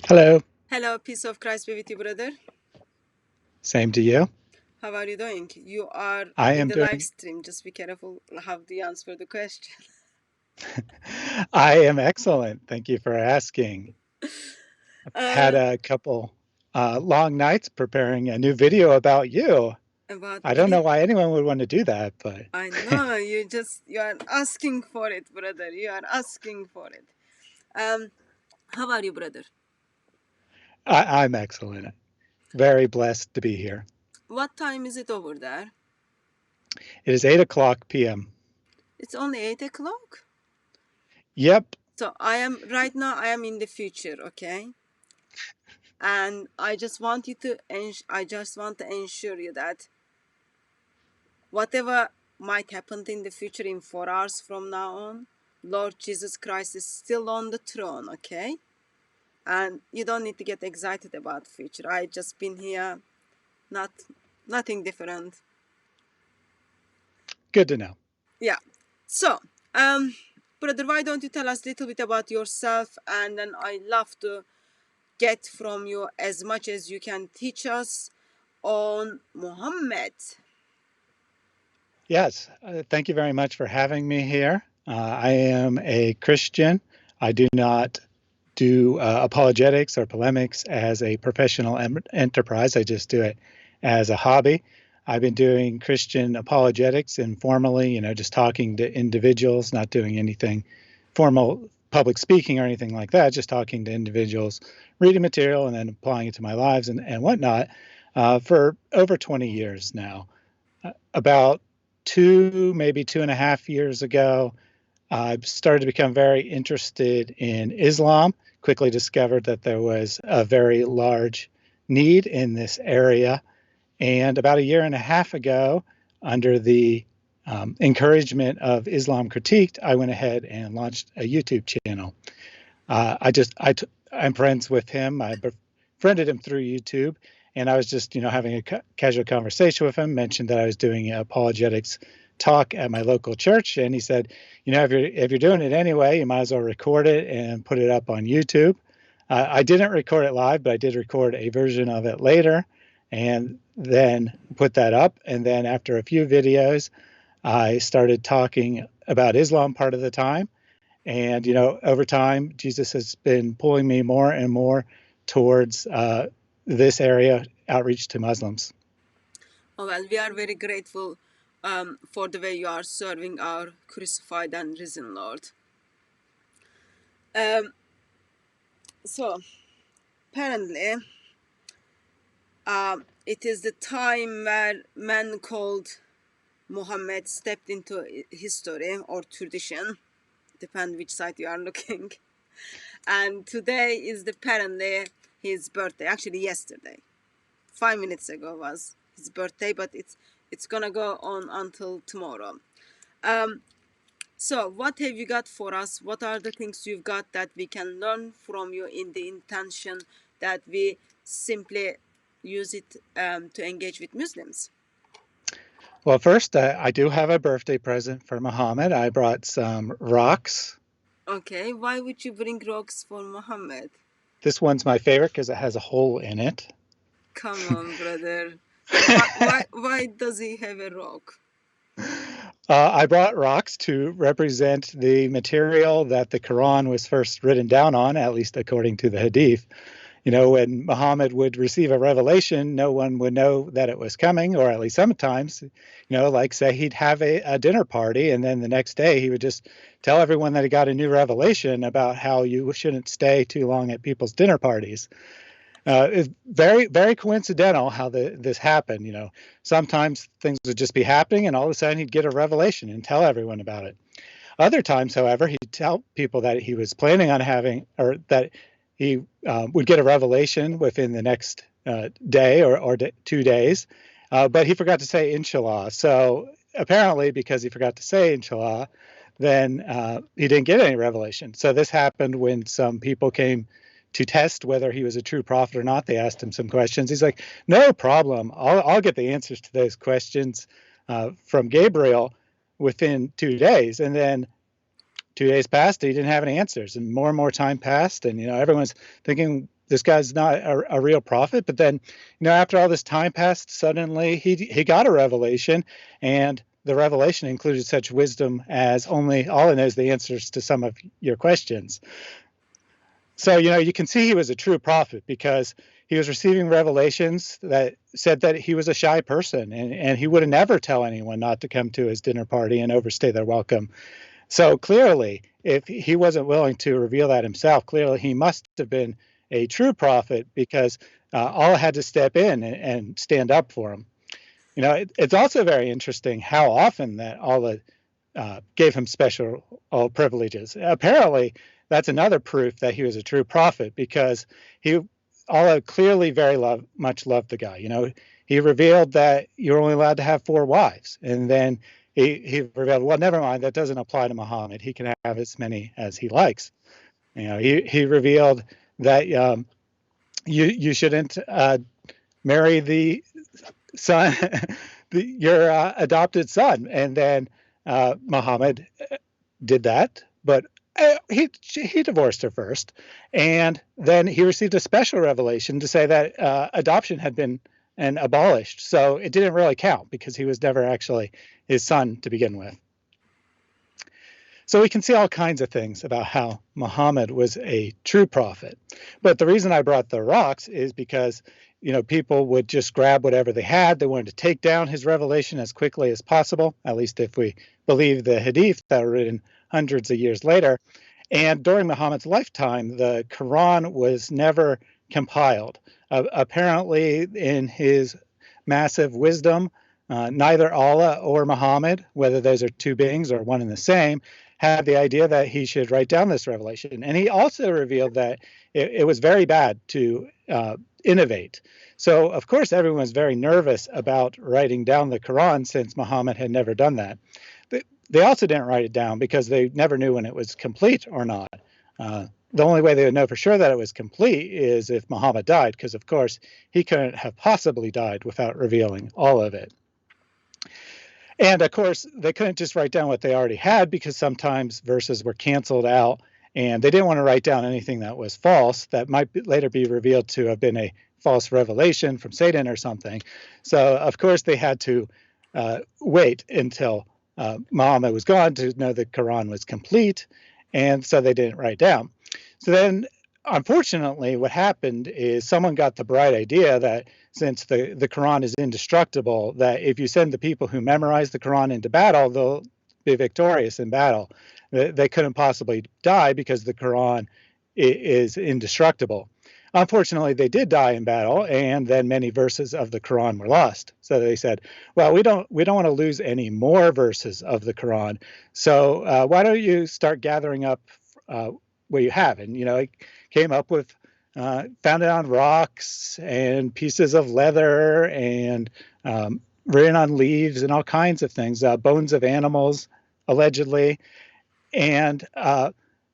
Hello. Hello, peace of Christ be with you, brother. Same to you. How are you doing? You are I in am the live doing. stream. Just be careful how do you answer the question. I am excellent. Thank you for asking. I've had a couple long nights preparing a new video about you. About I don't me? know why anyone would want to do that, but I know you are asking for it, brother. You are asking for it. How are you, brother? I'm excellent. Very blessed to be here. What time is it over there? It is 8 o'clock p.m. It's only 8 o'clock. Yep. So I am right now. I am in the future, okay? And I just want to ensure you that whatever might happen in the future in 4 hours from now on, Lord Jesus Christ is still on the throne, okay? And you don't need to get excited about the future. I just been here, nothing different. Good to know. Yeah. So, brother, why don't you tell us a little bit about yourself, and then I love to get from you as much as you can teach us on Muhammad. Yes. Thank you very much for having me here. I am a Christian. I do not do apologetics or polemics as a professional enterprise. I just do it as a hobby. I've been doing Christian apologetics informally, just talking to individuals, not doing anything formal public speaking or anything like that, just talking to individuals, reading material and then applying it to my lives and whatnot for over 20 years now. About maybe 2.5 years ago, I started to become very interested in Islam, quickly discovered that there was a very large need in this area. And about a year and a half ago, under the encouragement of Islam Critiqued, I went ahead and launched a YouTube channel. I'm friends with him. I befriended him through YouTube, and I was just, having a casual conversation with him. Mentioned that I was doing an apologetics talk at my local church, and he said, if you're doing it anyway, you might as well record it and put it up on YouTube. I didn't record it live, but I did record a version of it later, and then put that up. And then after a few videos, I started talking about Islam part of the time. And, over time, Jesus has been pulling me more and more towards this area, outreach to Muslims. Oh, well, we are very grateful for the way you are serving our crucified and risen Lord. So, apparently, it is the time where men called Muhammad stepped into history or tradition, depend which side you are looking. And today is apparently his birthday. Actually, yesterday, 5 minutes ago was his birthday, but it's gonna go on until tomorrow. So what have you got for us? What are the things you've got that we can learn from you in the intention that we simply use it to engage with Muslims? Well, first, I do have a birthday present for Muhammad. I brought some rocks. Okay, why would you bring rocks for Muhammad? This one's my favorite because it has a hole in it. Come on, brother. Why does he have a rock? I brought rocks to represent the material that the Quran was first written down on, at least according to the Hadith. When Muhammad would receive a revelation, no one would know that it was coming, or at least sometimes, like say he'd have a dinner party, and then the next day he would just tell everyone that he got a new revelation about how you shouldn't stay too long at people's dinner parties. It's very, very coincidental how this happened. Sometimes things would just be happening, and all of a sudden he'd get a revelation and tell everyone about it. Other times, however, he'd tell people that he was planning on having, or that he would get a revelation within the next day or 2 days, but he forgot to say inshallah. So apparently, because he forgot to say inshallah, then he didn't get any revelation. So this happened when some people came to test whether he was a true prophet or not. They asked him some questions. He's like, no problem. I'll get the answers to those questions from Gabriel within 2 days. And then 2 days passed, he didn't have any answers, and more time passed, and everyone's thinking, this guy's not a real prophet. But then, after all this time passed, suddenly he got a revelation, and the revelation included such wisdom as only Allah knows the answers to some of your questions. So, you can see he was a true prophet because he was receiving revelations that said that he was a shy person, and he would never tell anyone not to come to his dinner party and overstay their welcome. So clearly, if he wasn't willing to reveal that himself, clearly he must have been a true prophet, because Allah had to step in and stand up for him. It's also very interesting how often that Allah gave him special privileges. Apparently, that's another proof that he was a true prophet, because Allah clearly very much loved the guy. He revealed that you're only allowed to have 4 wives, and then he revealed, well, never mind, that doesn't apply to Muhammad. He can have as many as he likes. He revealed that you shouldn't marry the son, your adopted son, and then Muhammad did that, but he divorced her first, and then he received a special revelation to say that adoption had been abolished, so it didn't really count because he was never actually his son to begin with. So we can see all kinds of things about how Muhammad was a true prophet. But the reason I brought the rocks is because, people would just grab whatever they had. They wanted to take down his revelation as quickly as possible, at least if we believe the hadith that were written hundreds of years later. And during Muhammad's lifetime, the Quran was never compiled. Apparently, in his massive wisdom, neither Allah or Muhammad, whether those are two beings or one and the same, had the idea that he should write down this revelation. And he also revealed that it was very bad to innovate. So, of course, everyone was very nervous about writing down the Quran, since Muhammad had never done that. They also didn't write it down because they never knew when it was complete or not. The only way they would know for sure that it was complete is if Muhammad died, because, of course, he couldn't have possibly died without revealing all of it. And, of course, they couldn't just write down what they already had, because sometimes verses were canceled out, and they didn't want to write down anything that was false that might later be revealed to have been a false revelation from Satan or something. So, of course, they had to wait until Muhammad was gone to know the Quran was complete, and so they didn't write down. So then, unfortunately, what happened is someone got the bright idea that since the Quran is indestructible, that if you send the people who memorize the Quran into battle, they'll be victorious in battle. They couldn't possibly die because the Quran is indestructible. Unfortunately, they did die in battle, and then many verses of the Quran were lost. So they said, well, we don't want to lose any more verses of the Quran. So why don't you start gathering up what you have? And, it came up with, found it on rocks and pieces of leather and written on leaves and all kinds of things, bones of animals, allegedly. And,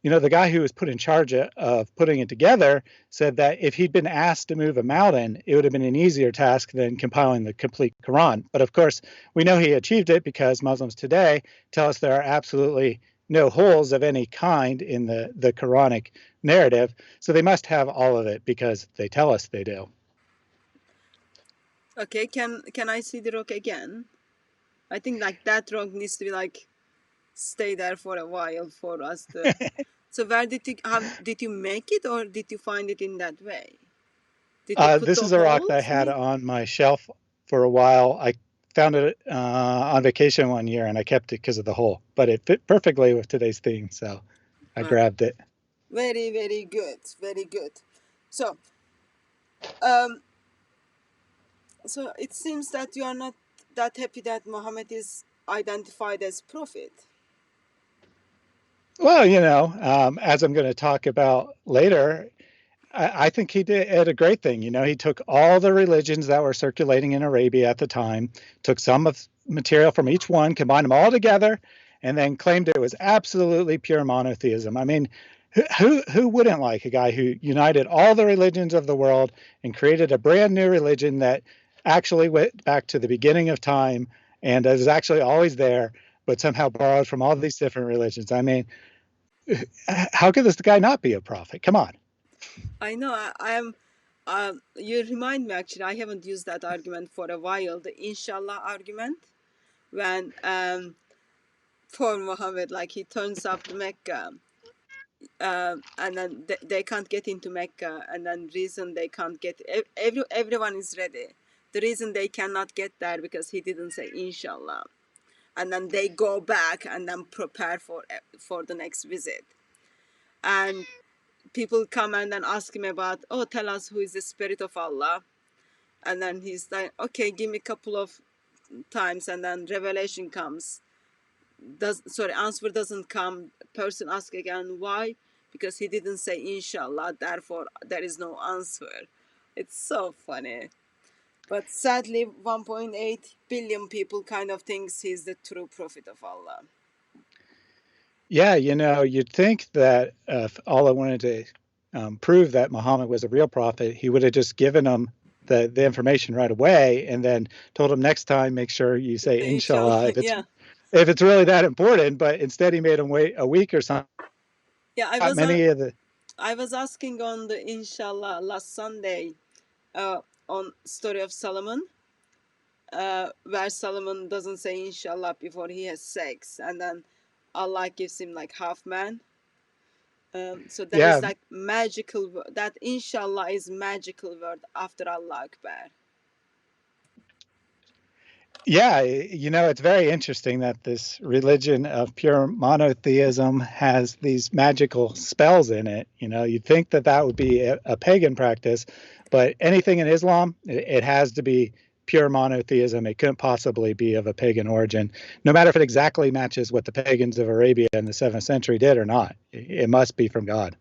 the guy who was put in charge of putting it together said that if he'd been asked to move a mountain, it would have been an easier task than compiling the complete Quran. But of course, we know he achieved it because Muslims today tell us there are absolutely no holes of any kind in the Quranic narrative. So they must have all of it because they tell us they do. Okay, can I see the rock again? I think that rock needs to be stay there for a while for us to. So where did you make it, or did you find it in that way? This is a rock that I had on my shelf for a while. I found it on vacation one year, and I kept it because of the hole. But it fit perfectly with today's theme, so I grabbed it. Very, very good. Very good. So, so it seems that you are not that happy that Muhammad is identified as prophet. Well, as I'm going to talk about later, I think he did a great thing. He took all the religions that were circulating in Arabia at the time, took some of material from each one, combined them all together, and then claimed it was absolutely pure monotheism. I mean, who wouldn't like a guy who united all the religions of the world and created a brand new religion that actually went back to the beginning of time and is actually always there, but somehow borrowed from all these different religions? I mean, how could this guy not be a prophet? Come on. I know. I am. You remind me. Actually, I haven't used that argument for a while. The inshallah argument, when for Muhammad, like he turns up to Mecca, and then they can't get into Mecca, and then reason they can't get everyone is ready. The reason they cannot get there because he didn't say inshallah, and then they go back and then prepare for the next visit, and people come and then ask him about, oh, tell us who is the spirit of Allah, and then he's like, okay, give me a couple of times, and then revelation comes. Answer doesn't come. Person asks again, why? Because he didn't say inshallah, therefore there is no answer. It's so funny. But sadly, 1.8 billion people kind of thinks he's the true prophet of Allah. Yeah, you'd think that if Allah wanted to prove that Muhammad was a real prophet, he would have just given them the information right away and then told them next time, make sure you say inshallah Yeah. if it's really that important. But instead, he made them wait a week or something. Yeah, I was asking on the inshallah last Sunday on story of Solomon, where Solomon doesn't say inshallah before he has sex, and then Allah gives him like half man. So there is like magical that inshallah is magical word after Allah Akbar. Yeah, it's very interesting that this religion of pure monotheism has these magical spells in it. You'd think that would be a pagan practice, but anything in Islam, it has to be pure monotheism. It couldn't possibly be of a pagan origin, no matter if it exactly matches what the pagans of Arabia in the 7th century did or not. It must be from God.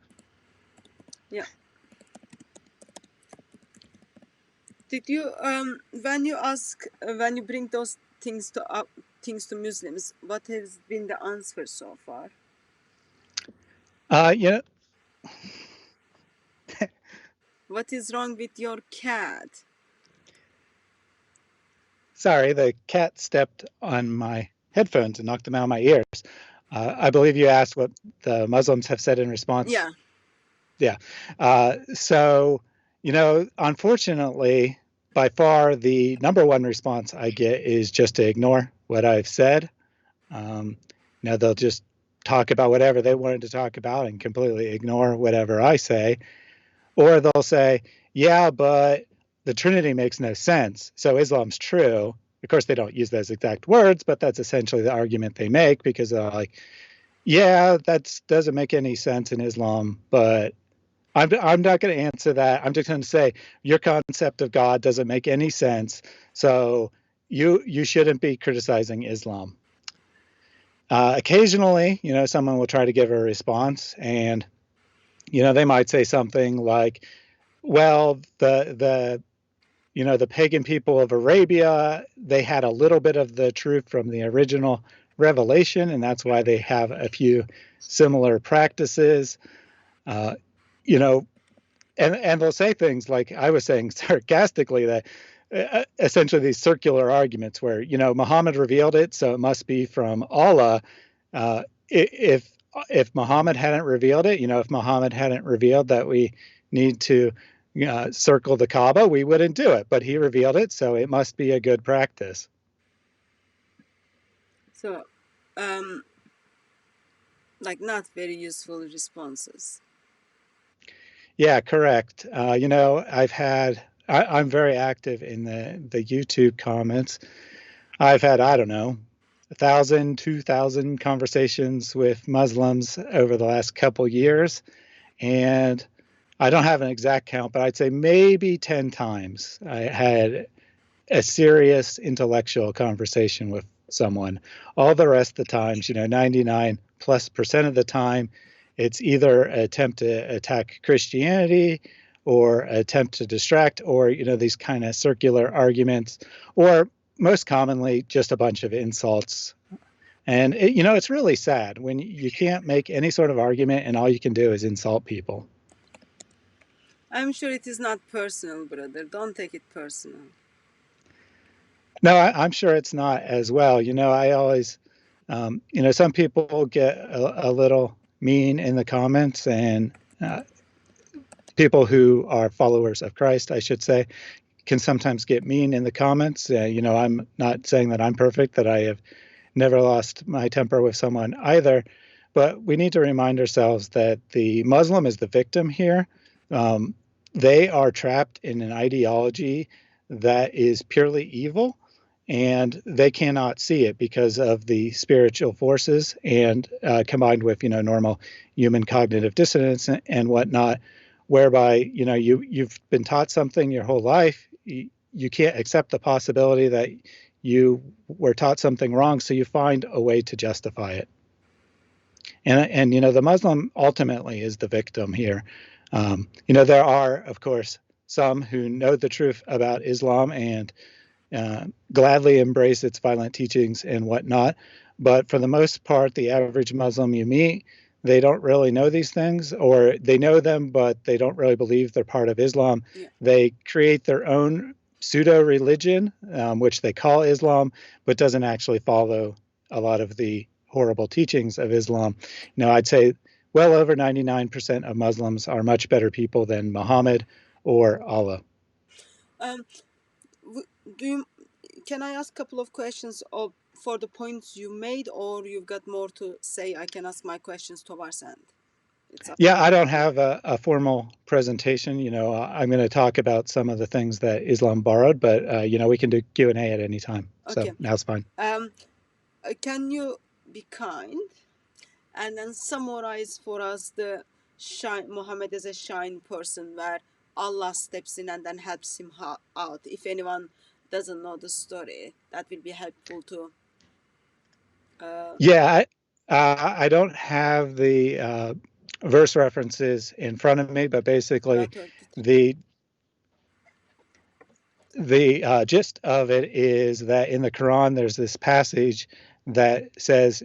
Yeah. Did you when you bring those things to Muslims, what has been the answer so far? What is wrong with your cat? Sorry, the cat stepped on my headphones and knocked them out of my ears. I believe you asked what the Muslims have said in response. Yeah. Yeah. So, unfortunately, by far the number one response I get is just to ignore what I've said. They'll just talk about whatever they wanted to talk about and completely ignore whatever I say. Or they'll say, yeah, but the Trinity makes no sense, so Islam's true. Of course, they don't use those exact words, but that's essentially the argument they make, because they're like, yeah, that doesn't make any sense in Islam, but I'm not going to answer that. I'm just going to say your concept of God doesn't make any sense, so you shouldn't be criticizing Islam. Occasionally, someone will try to give a response, and they might say something like, well, the pagan people of Arabia, they had a little bit of the truth from the original revelation, and that's why they have a few similar practices. And they'll say things like I was saying sarcastically, that essentially these circular arguments where, Muhammad revealed it, so it must be from Allah. If Muhammad hadn't revealed it, if Muhammad hadn't revealed that we need to circle the Kaaba, we wouldn't do it. But he revealed it, so it must be a good practice. So, not very useful responses. Yeah, correct. I'm very active in the YouTube comments. I've had, I don't know, 1,000, 2,000 conversations with Muslims over the last couple years. And I don't have an exact count, but I'd say maybe 10 times I had a serious intellectual conversation with someone. All the rest of the times, 99+% of the time, it's either an attempt to attack Christianity or attempt to distract, or, these kind of circular arguments, or most commonly just a bunch of insults. And, it's really sad when you can't make any sort of argument and all you can do is insult people. I'm sure it is not personal, brother. Don't take it personal. No, I'm sure it's not as well. I always, some people get a little mean in the comments, and people who are followers of Christ, I should say, can sometimes get mean in the comments. I'm not saying that I'm perfect, that I have never lost my temper with someone either, but we need to remind ourselves that the Muslim is the victim here. They are trapped in an ideology that is purely evil, and they cannot see it because of the spiritual forces, and combined with normal human cognitive dissonance and whatnot, whereby you've been taught something your whole life. You can't accept the possibility that you were taught something wrong, so you find a way to justify it. And the Muslim ultimately is the victim here. There are, of course, some who know the truth about Islam and gladly embrace its violent teachings and whatnot. But for the most part, the average Muslim you meet, they don't really know these things, or they know them, but they don't really believe they're part of Islam. Yeah. They create their own pseudo-religion, which they call Islam, but doesn't actually follow a lot of the horrible teachings of Islam. I'd say well over 99% of Muslims are much better people than Muhammad or Allah. Can I ask a couple of questions for the points you made, or you've got more to say? I can ask my questions towards end. Yeah, I don't have a formal presentation. I'm going to talk about some of the things that Islam borrowed, but we can do Q&A at any time. Okay. So now's fine. Can you be kind and then summarize for us the Muhammad as a shine person, where Allah steps in and then helps him out? If anyone doesn't know the story, that will be helpful too. Yeah, I don't have the verse references in front of me, but basically the gist of it is that in the Quran, there's this passage that says,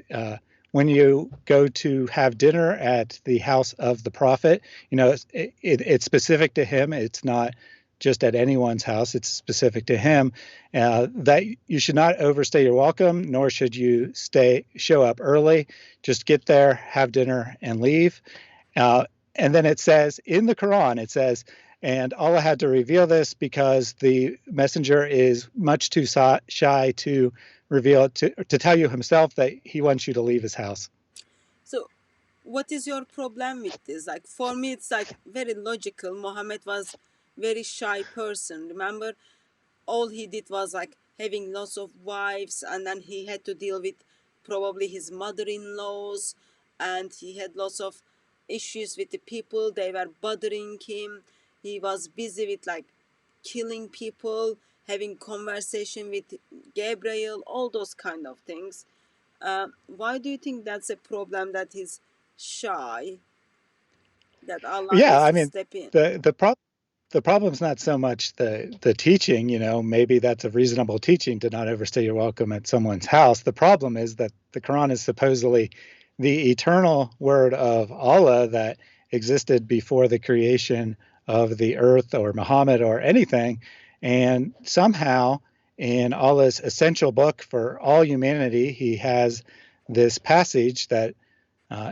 when you go to have dinner at the house of the prophet, it's specific to him. It's not just at anyone's house. It's specific to him, that you should not overstay your welcome, nor should you show up early. Just get there, have dinner, and leave. And then it says in the Quran, it says, and Allah had to reveal this because the messenger is much too shy to reveal it, to tell you himself that he wants you to leave his house. So what is your problem with this? Like, for me, it's like very logical. Muhammad was very shy person. Remember, all he did was like having lots of wives, and then he had to deal with probably his mother-in-laws, and he had lots of issues with the people. They were bothering him. He was busy with like killing people, having conversation with Gabriel, all those kind of things. Why do you think that's a problem, that he's shy, that Allah needs to step in? The problem's not so much the teaching. Maybe that's a reasonable teaching to not overstay your welcome at someone's house. The problem is that the Quran is supposedly the eternal word of Allah that existed before the creation of the earth or Muhammad or anything. And somehow in Allah's essential book for all humanity, he has this passage that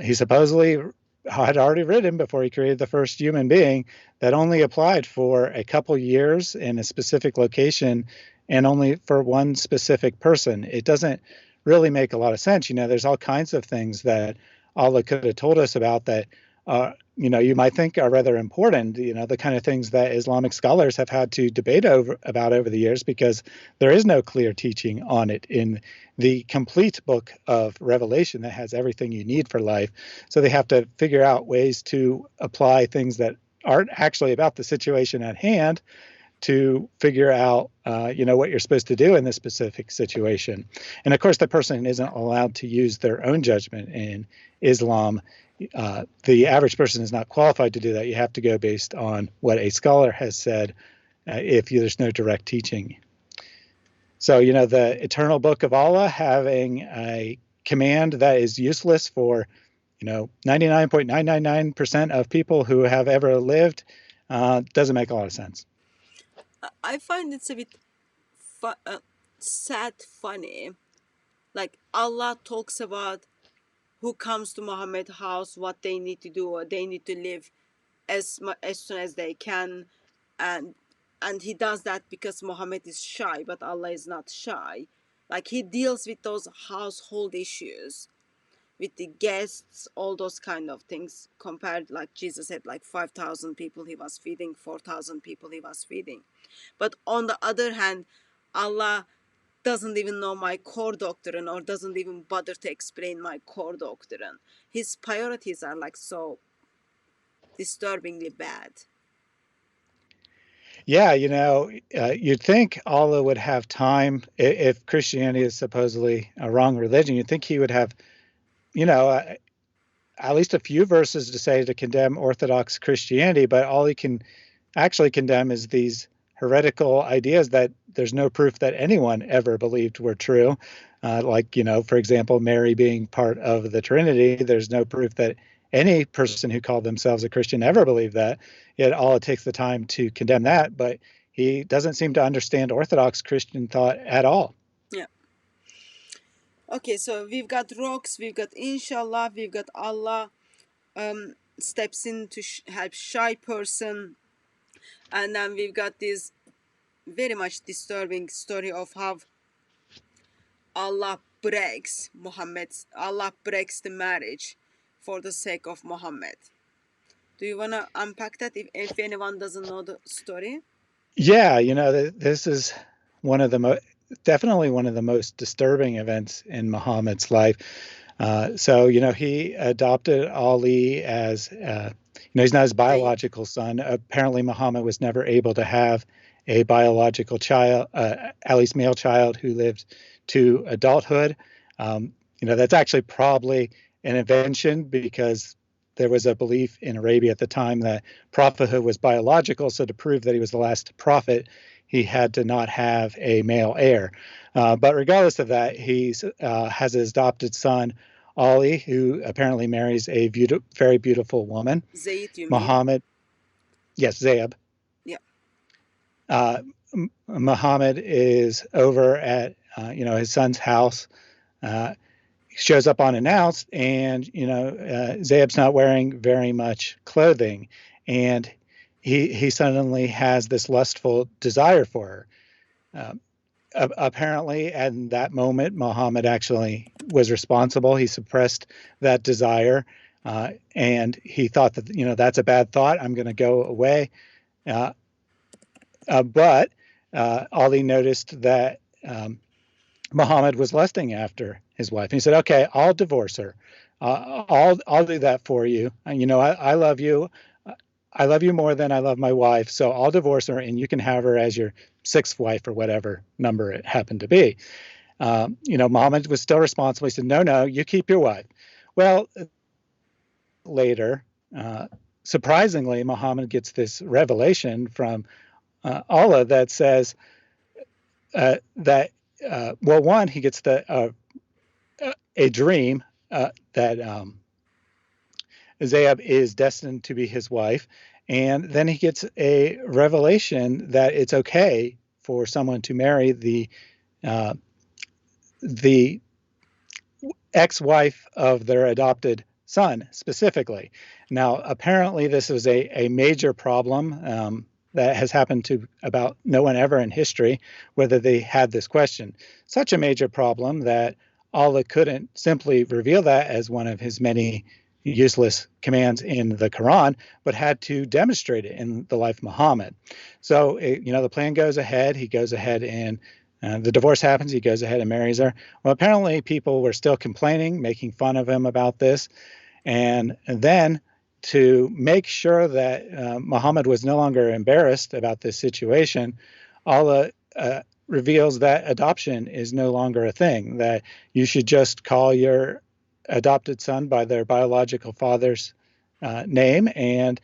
he supposedly had already written before he created the first human being, that only applied for a couple years in a specific location and only for one specific person. It doesn't really make a lot of sense. There's all kinds of things that Allah could have told us about that you might think are rather important, the kind of things that Islamic scholars have had to debate about over the years, because there is no clear teaching on it in the complete book of Revelation that has everything you need for life. So they have to figure out ways to apply things that aren't actually about the situation at hand to figure out, what you're supposed to do in this specific situation. And of course, the person isn't allowed to use their own judgment in Islam. The average person is not qualified to do that. You have to go based on what a scholar has said, if there's no direct teaching. So, the eternal book of Allah having a command that is useless for, 99.999% of people who have ever lived, doesn't make a lot of sense. I find it's a bit sad, funny. Like, Allah talks about who comes to Muhammad's house, what they need to do, or they need to live as soon as they can, and he does that because Muhammad is shy, but Allah is not shy. Like, he deals with those household issues, with the guests, all those kind of things, compared, like Jesus had like 5,000 people he was feeding, 4,000 people he was feeding. But on the other hand, Allah doesn't even know my core doctrine, or doesn't even bother to explain my core doctrine. His priorities are like so disturbingly bad. Yeah, you'd think Allah would have time, if Christianity is supposedly a wrong religion, you'd think he would have, at least a few verses to say to condemn Orthodox Christianity, but all he can actually condemn is these heretical ideas that there's no proof that anyone ever believed were true. Like, for example, Mary being part of the Trinity, there's no proof that any person who called themselves a Christian ever believed that. Yet all it takes the time to condemn that, but he doesn't seem to understand Orthodox Christian thought at all. Yeah. Okay, so we've got rocks, we've got inshallah, we've got Allah steps in to help shy person, and then we've got this very much disturbing story of how Allah breaks the marriage for the sake of Muhammad. Do you want to unpack that if anyone doesn't know the story? Yeah, this is definitely one of the most disturbing events in Muhammad's life. So, he adopted Ali as, he's not his biological son. Apparently, Muhammad was never able to have a biological child, at least male child, who lived to adulthood. That's actually probably an invention, because there was a belief in Arabia at the time that prophethood was biological. So to prove that he was the last prophet, he had to not have a male heir. But regardless of that, he has his adopted son, Ali, who apparently marries a very beautiful woman. Zayd, you Muhammad. Yes, Zayd. Yeah. Muhammad is over at his son's house. Shows up unannounced, and Zayd's not wearing very much clothing, and he suddenly has this lustful desire for her. Apparently, at that moment, Muhammad actually was responsible. He suppressed that desire, and he thought that that's a bad thought. I'm going to go away. But Ali noticed that Muhammad was lusting after his wife. And he said, "Okay, I'll divorce her. I'll do that for you. I love you. I love you more than I love my wife. So I'll divorce her, and you can have her as your sixth wife, or whatever number it happened to be." Muhammad was still responsible. He said, "No, you keep your wife." Well, later, surprisingly, Muhammad gets this revelation from Allah that says that. One, he gets a dream that Zayd is destined to be his wife, and then he gets a revelation that it's okay for someone to marry the ex-wife of their adopted son specifically. Now, apparently, this is a major problem that has happened to about no one ever in history, whether they had this question. Such a major problem that Allah couldn't simply reveal that as one of his many useless commands in the Quran, but had to demonstrate it in the life of Muhammad. So, the plan goes ahead. He goes ahead and the divorce happens. He goes ahead and marries her. Well, apparently people were still complaining, making fun of him about this. And then, to make sure that Muhammad was no longer embarrassed about this situation, Allah reveals that adoption is no longer a thing, that you should just call your adopted son by their biological father's name, and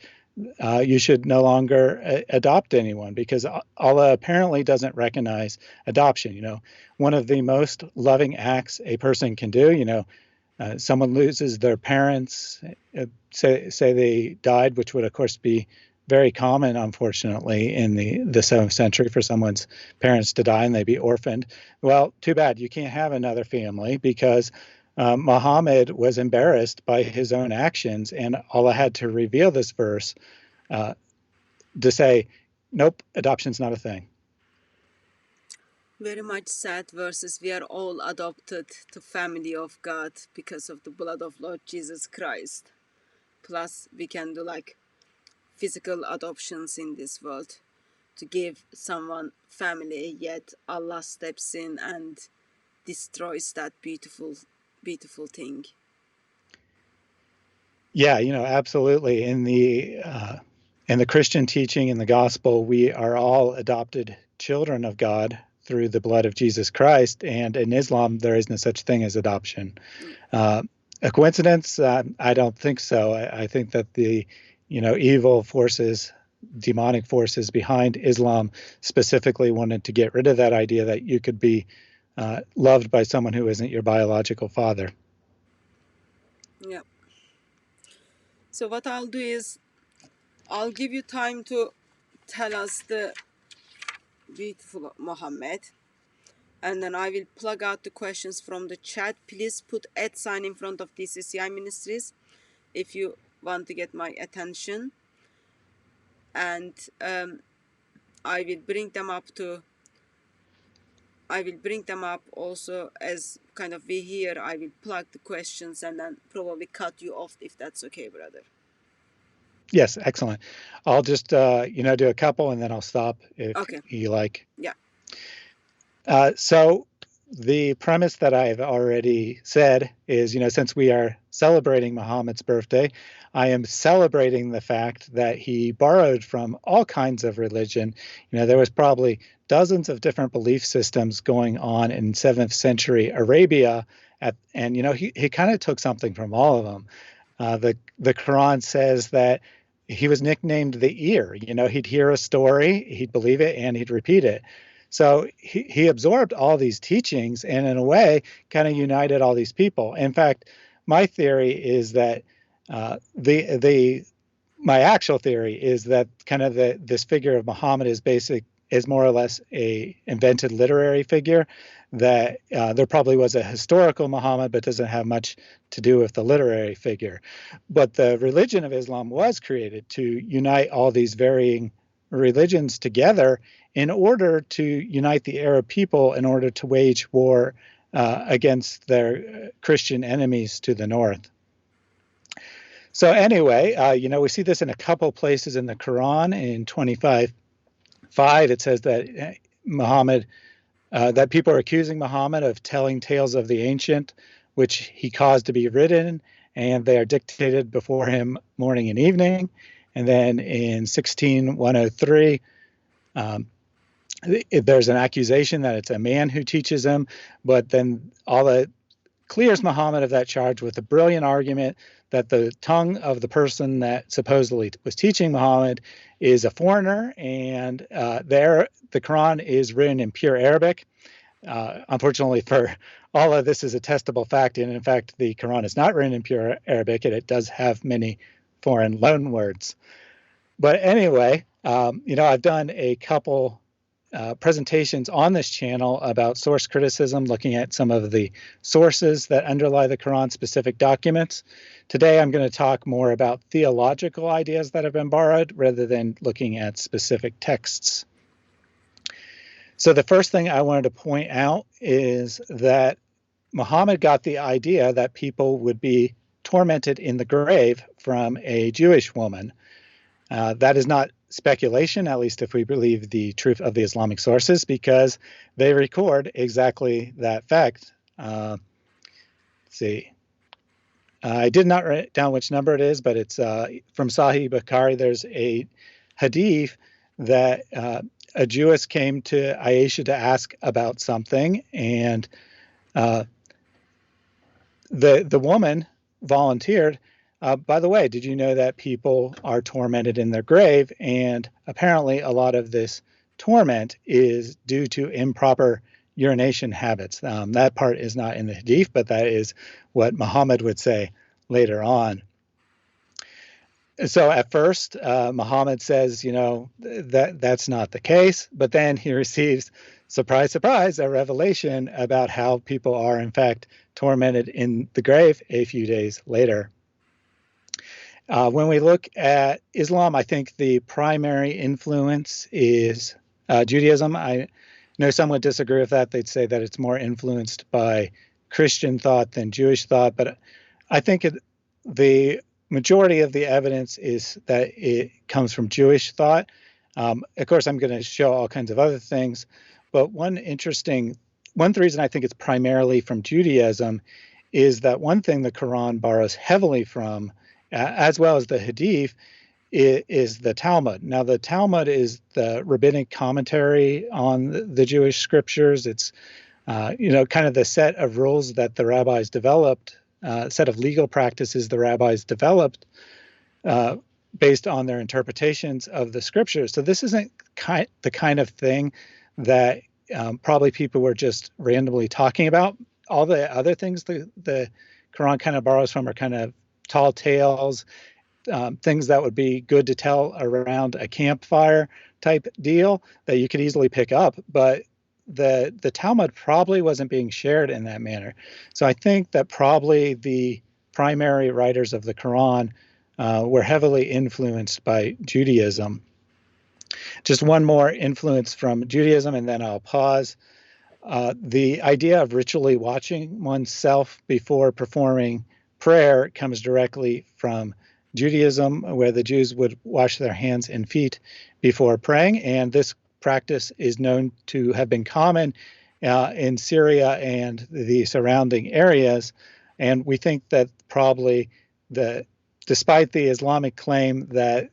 you should no longer adopt anyone, because Allah apparently doesn't recognize adoption. One of the most loving acts a person can do, someone loses their parents, say they died, which would of course be very common, unfortunately, in the 7th century, for someone's parents to die and they be orphaned. Well, too bad. You can't have another family, because Muhammad was embarrassed by his own actions, and Allah had to reveal this verse to say, nope, adoption's not a thing. Very much sad verses. We are all adopted to family of God because of the blood of Lord Jesus Christ. Plus, we can do like physical adoptions in this world to give someone family, yet Allah steps in and destroys that beautiful, beautiful thing. Yeah, absolutely. In the Christian teaching in the gospel, we are all adopted children of God through the blood of Jesus Christ. And in Islam, there is no such thing as adoption. A coincidence? I don't think so. I think that the, evil forces, demonic forces behind Islam specifically wanted to get rid of that idea that you could be loved by someone who isn't your biological father. Yeah. So what I'll do is I'll give you time to tell us the beautiful Muhammad, and then I will plug out the questions from the chat. Please put @ in front of DCCI Ministries if you want to get my attention, and I will bring them up also as kind of we here. I will plug the questions and then probably cut you off if that's okay, brother. Yes, excellent. I'll just do a couple and then I'll stop if you like. Yeah. So the premise that I've already said is, since we are celebrating Muhammad's birthday, I am celebrating the fact that he borrowed from all kinds of religion. There was probably dozens of different belief systems going on in 7th century Arabia, and he kind of took something from all of them. The Quran says that he was nicknamed the ear. He'd hear a story, he'd believe it, and he'd repeat it. So he absorbed all these teachings and in a way kind of united all these people. In fact, my theory is that my actual theory is that kind of this figure of Muhammad is more or less a invented literary figure, that there probably was a historical Muhammad, but doesn't have much to do with the literary figure. But the religion of Islam was created to unite all these varying religions together in order to unite the Arab people in order to wage war against their Christian enemies to the north. So anyway, we see this in a couple places in the Quran. In 25:5, it says that that people are accusing Muhammad of telling tales of the ancient, which he caused to be written, and they are dictated before him morning and evening. And then in 16:103, there's an accusation that it's a man who teaches him, but then Allah clears Muhammad of that charge with a brilliant argument that the tongue of the person that supposedly was teaching Muhammad is a foreigner, and the Quran is written in pure Arabic. Unfortunately for Allah, this is a testable fact, and in fact, the Quran is not written in pure Arabic, and it does have many foreign loan words. But anyway, I've done a couple presentations on this channel about source criticism, looking at some of the sources that underlie the Quran specific documents. Today, I'm going to talk more about theological ideas that have been borrowed rather than looking at specific texts. So the first thing I wanted to point out is that Muhammad got the idea that people would be tormented in the grave from a Jewish woman. That is not speculation, at least if we believe the truth of the Islamic sources, because they record exactly that fact. Let's see. I did not write down which number it is, but it's from Sahih Bukhari. There's a hadith that a Jewess came to Aisha to ask about something, and the woman volunteered, by the way, did you know that people are tormented in their grave? And apparently a lot of this torment is due to improper urination habits. That part is not in the hadith, but that is what Muhammad would say later on. So at first, Muhammad says, that's not the case, but then he receives, surprise, surprise, a revelation about how people are in fact tormented in the grave a few days later. When we look at Islam, I think the primary influence is Judaism. I know some would disagree with that. They'd say that it's more influenced by Christian thought than Jewish thought, but I think the majority of the evidence is that it comes from Jewish thought. Of course, I'm going to show all kinds of other things, but one reason I think it's primarily from Judaism is that one thing the Quran borrows heavily from, as well as the Hadith, is the Talmud. Now, the Talmud is the rabbinic commentary on the Jewish scriptures. It's kind of the set of rules that the rabbis developed, set of legal practices the rabbis developed based on their interpretations of the scriptures. So this isn't the kind of thing that probably people were just randomly talking about. All the other things the Quran kind of borrows from are kind of tall tales, things that would be good to tell around a campfire type deal that you could easily pick up. But the Talmud probably wasn't being shared in that manner. So I think that probably the primary writers of the Quran were heavily influenced by Judaism. Just one more influence from Judaism, and then I'll pause. The idea of ritually watching oneself before performing prayer comes directly from Judaism, where the Jews would wash their hands and feet before praying. And this practice is known to have been common in Syria and the surrounding areas. And we think that probably despite the Islamic claim that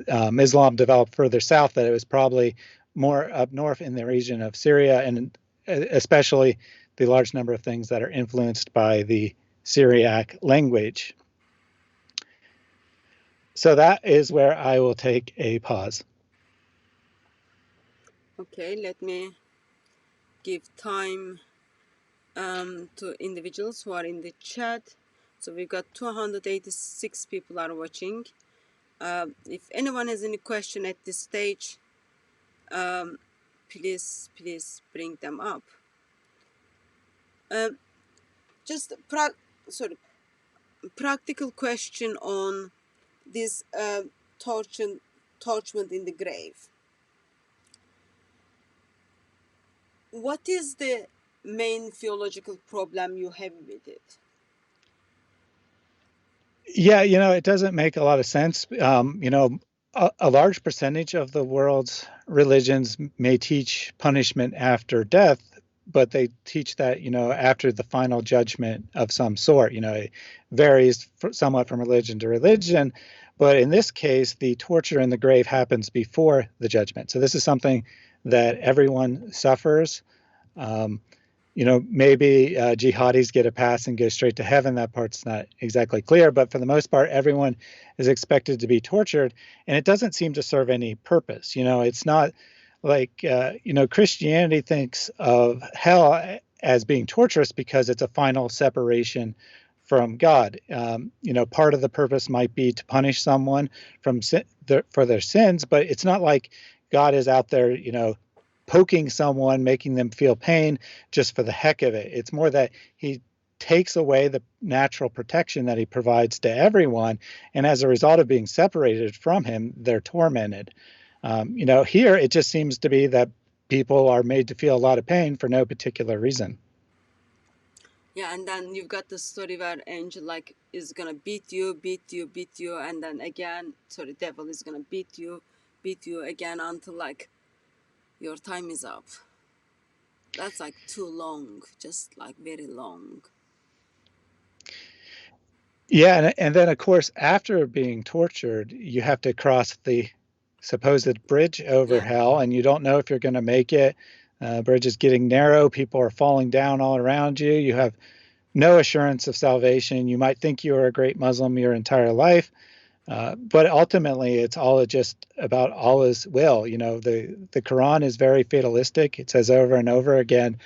Islam developed further south, that it was probably more up north in the region of Syria, and especially the large number of things that are influenced by the Syriac language. So that is where I will take a pause. Okay, let me give time to individuals who are in the chat. So we've got 286 people are watching. If anyone has any question at this stage, please bring them up. Just practical question on this torchment in the grave. What is the main theological problem you have with it? Yeah, it doesn't make a lot of sense. A large percentage of the world's religions may teach punishment after death, but they teach that, after the final judgment of some sort. It varies somewhat from religion to religion. But in this case, the torture in the grave happens before the judgment. So this is something that everyone suffers. Maybe jihadis get a pass and go straight to heaven. That part's not exactly clear. But for the most part, everyone is expected to be tortured. And it doesn't seem to serve any purpose. It's not like, Christianity thinks of hell as being torturous because it's a final separation from God. Part of the purpose might be to punish someone for their sins, but it's not like God is out there, poking someone, making them feel pain just for the heck of it. It's more that he takes away the natural protection that he provides to everyone. And as a result of being separated from him, they're tormented. Here it just seems to be that people are made to feel a lot of pain for no particular reason. Yeah, and then you've got the story where angel is gonna beat you, and then again, devil is gonna beat you again until your time is up. That's too long, just very long. Yeah, and then of course, after being tortured, you have to cross the supposed bridge over hell, and you don't know if you're going to make it. Bridge is getting narrow. People are falling down all around you. You have no assurance of salvation. You might think you are a great Muslim your entire life, but ultimately it's all just about Allah's will. The Quran is very fatalistic. It says over and over again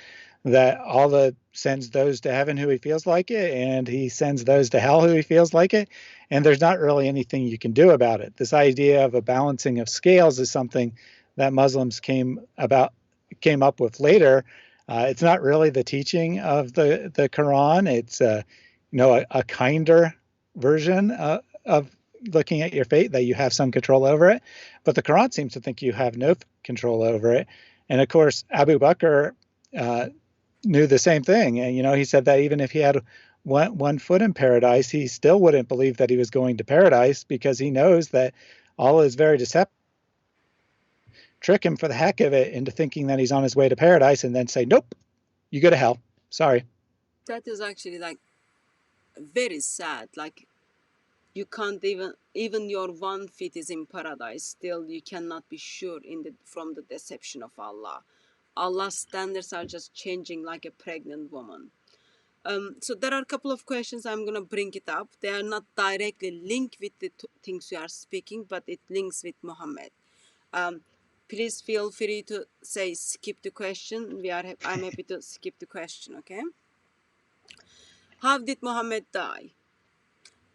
that Allah sends those to heaven who he feels like it, and he sends those to hell who he feels like it. And there's not really anything you can do about it. This idea of a balancing of scales is something that Muslims came up with later. It's not really the teaching of the Quran. It's a kinder version of looking at your fate, that you have some control over it. But the Quran seems to think you have no control over it. And of course, Abu Bakr knew the same thing. And, he said that even if he had one foot in paradise, he still wouldn't believe that he was going to paradise, because he knows that Allah is very deceptive. Trick him for the heck of it into thinking that he's on his way to paradise, and then say, nope, you go to hell. Sorry. That is actually like very sad. Like, you can't even your 1 feet is in paradise, still you cannot be sure from the deception of Allah. Allah's standards are just changing like a pregnant woman. So there are a couple of questions I'm going to bring it up. They are not directly linked with the things we are speaking, but it links with Muhammad. Please feel free to say skip the question. I'm happy to skip the question, okay? How did Muhammad die?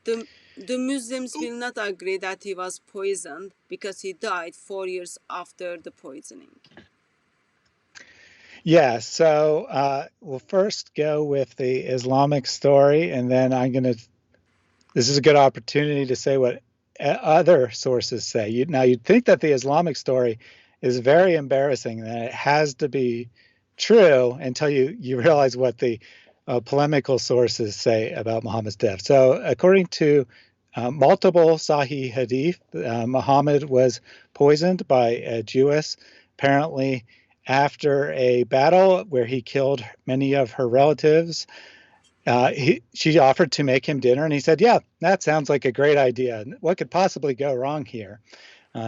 The Muslims will not agree that he was poisoned, because he died 4 years after the poisoning. Yeah, so we'll first go with the Islamic story, and then this is a good opportunity to say what other sources say. Now, you'd think that the Islamic story is very embarrassing, that it has to be true, until you realize what the polemical sources say about Muhammad's death. So according to multiple Sahih hadith, Muhammad was poisoned by a Jewess, apparently after a battle where he killed many of her relatives. She offered to make him dinner, and he said, yeah, that sounds like a great idea. What could possibly go wrong here?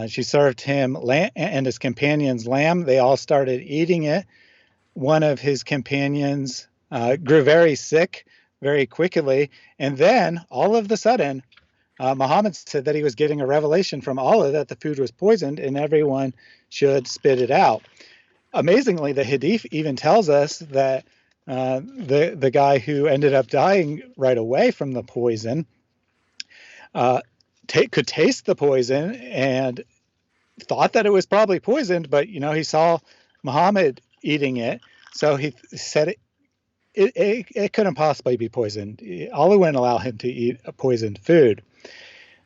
She served him and his companions lamb. They all started eating it. One of his companions grew very sick very quickly, and then all of a sudden, Muhammad said that he was getting a revelation from Allah that the food was poisoned and everyone should spit it out. Amazingly, the hadith even tells us that the guy who ended up dying right away from the poison could taste the poison and thought that it was probably poisoned, but he saw Muhammad eating it, so he said it couldn't possibly be poisoned. Allah wouldn't allow him to eat a poisoned food.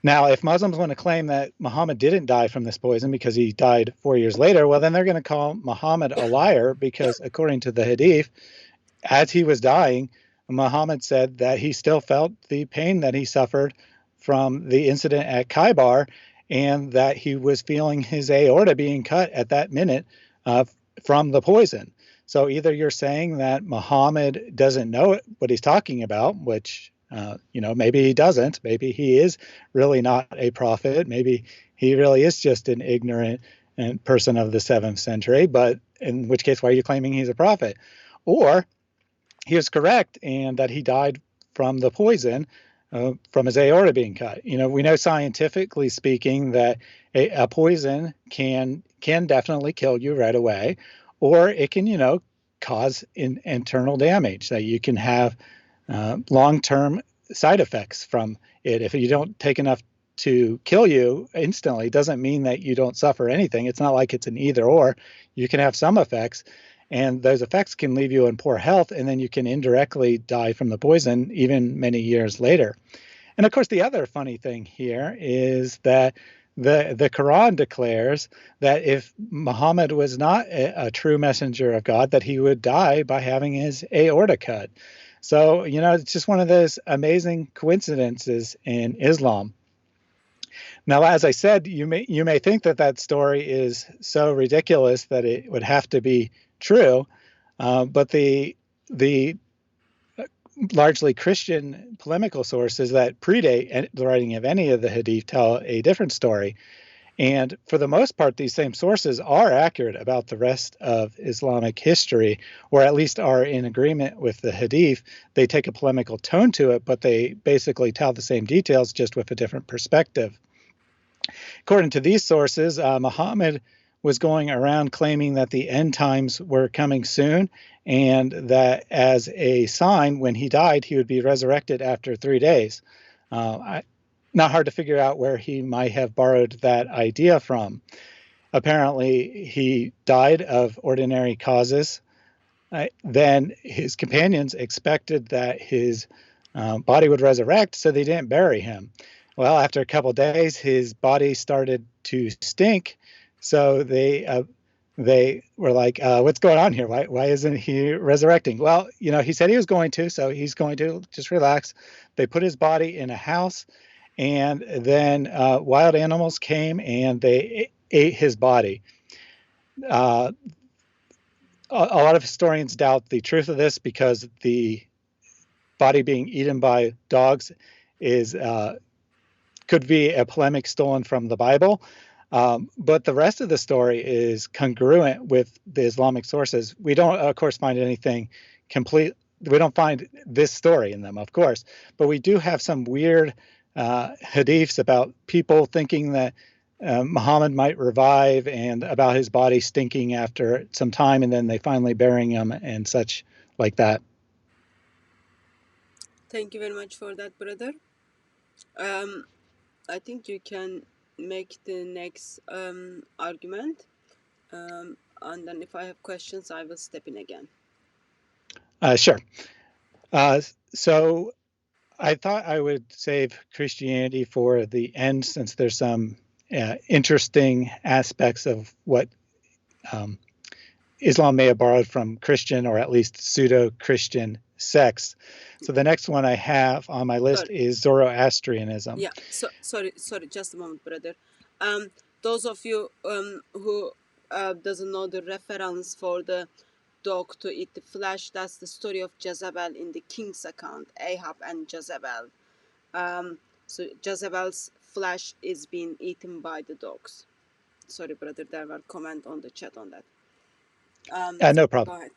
Now, if Muslims want to claim that Muhammad didn't die from this poison because he died 4 years later, well, then they're going to call Muhammad a liar, because according to the hadith, as he was dying, Muhammad said that he still felt the pain that he suffered from the incident at Khaybar, and that he was feeling his aorta being cut at that minute from the poison. So either you're saying that Muhammad doesn't know what he's talking about, which maybe he doesn't. Maybe he is really not a prophet. Maybe he really is just an ignorant person of the 7th century, but in which case, why are you claiming he's a prophet? Or he was correct, and that he died from the poison, from his aorta being cut. We know scientifically speaking that a poison can definitely kill you right away, or it can, cause internal damage, that you can have long-term side effects from it. If you don't take enough to kill you instantly, it doesn't mean that you don't suffer anything. It's not like it's an either or. You can have some effects, and those effects can leave you in poor health, and then you can indirectly die from the poison even many years later. And of course, the other funny thing here is that the Quran declares that if Muhammad was not a true messenger of God, that he would die by having his aorta cut. So, it's just one of those amazing coincidences in Islam. Now, as I said, you may think that story is so ridiculous that it would have to be true, but the largely Christian polemical sources that predate the writing of any of the hadith tell a different story. And for the most part, these same sources are accurate about the rest of Islamic history, or at least are in agreement with the hadith. They take a polemical tone to it, but they basically tell the same details, just with a different perspective. According to these sources, Muhammad was going around claiming that the end times were coming soon, and that as a sign, when he died, he would be resurrected after 3 days. Not hard to figure out where he might have borrowed that idea from. Apparently, he died of ordinary causes. Then his companions expected that his body would resurrect, so they didn't bury him. Well, after a couple of days, his body started to stink. So they were like, "What's going on here? Why isn't he resurrecting?" Well, he said he was going to, so he's going to just relax. They put his body in a house, and then wild animals came and they ate his body. A lot of historians doubt the truth of this because the body being eaten by dogs is could be a polemic stolen from the Bible. But the rest of the story is congruent with the Islamic sources. We don't, of course, find anything complete. We don't find this story in them, of course, but we do have some weird hadiths about people thinking that Muhammad might revive and about his body stinking after some time, and then they finally burying him and such like that. Thank you very much for that, brother. I think you can make the next argument, and then if I have questions, I will step in again. Sure. So I thought I would save Christianity for the end, since there's some interesting aspects of what Islam may have borrowed from Christian, or at least pseudo-Christian sects. So the next one I have on my list is Zoroastrianism. Yeah, sorry, just a moment, brother. Those of you who doesn't know the reference for the dog to eat the flesh, that's the story of Jezebel in the king's account, Ahab and Jezebel. So Jezebel's flesh is being eaten by the dogs. Sorry, brother, there were comment on the chat on that. No problem. Go ahead.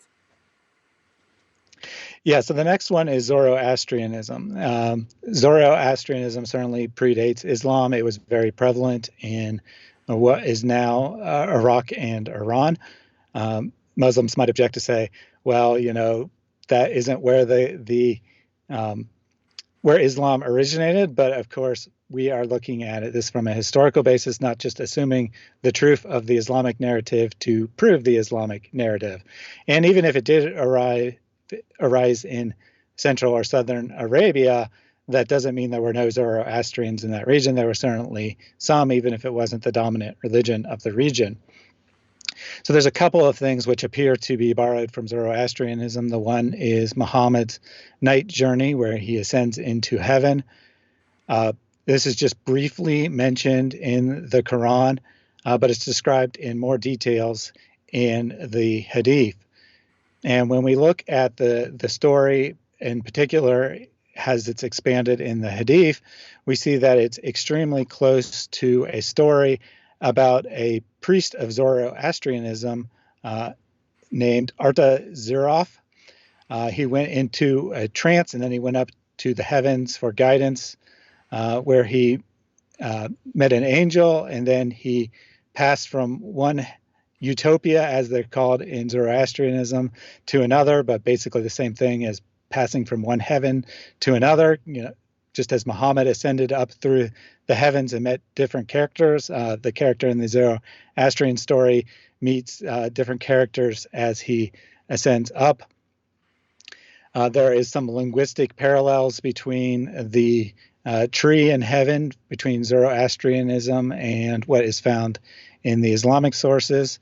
Yeah, so the next one is Zoroastrianism. Zoroastrianism certainly predates Islam. It was very prevalent in what is now Iraq and Iran. Muslims might object to say, well, that isn't where where Islam originated, but of course we are looking at this from a historical basis, not just assuming the truth of the Islamic narrative to prove the Islamic narrative. And even if it did arise in Central or Southern Arabia, that doesn't mean there were no Zoroastrians in that region. There were certainly some, even if it wasn't the dominant religion of the region. So there's a couple of things which appear to be borrowed from Zoroastrianism. The one is Muhammad's night journey, where he ascends into heaven. This is just briefly mentioned in the Quran, but it's described in more details in the Hadith. And when we look at the story in particular, as it's expanded in the Hadith, we see that it's extremely close to a story about a priest of Zoroastrianism named Artaxerxes. He went into a trance, and then he went up to the heavens for guidance, where he met an angel, and then he passed from one utopia, as they're called in Zoroastrianism, to another, but basically the same thing as passing from one heaven to another. Just as Muhammad ascended up through the heavens and met different characters, the character in the Zoroastrian story meets different characters as he ascends up. There is some linguistic parallels between the tree in heaven, between Zoroastrianism and what is found in the Islamic sources.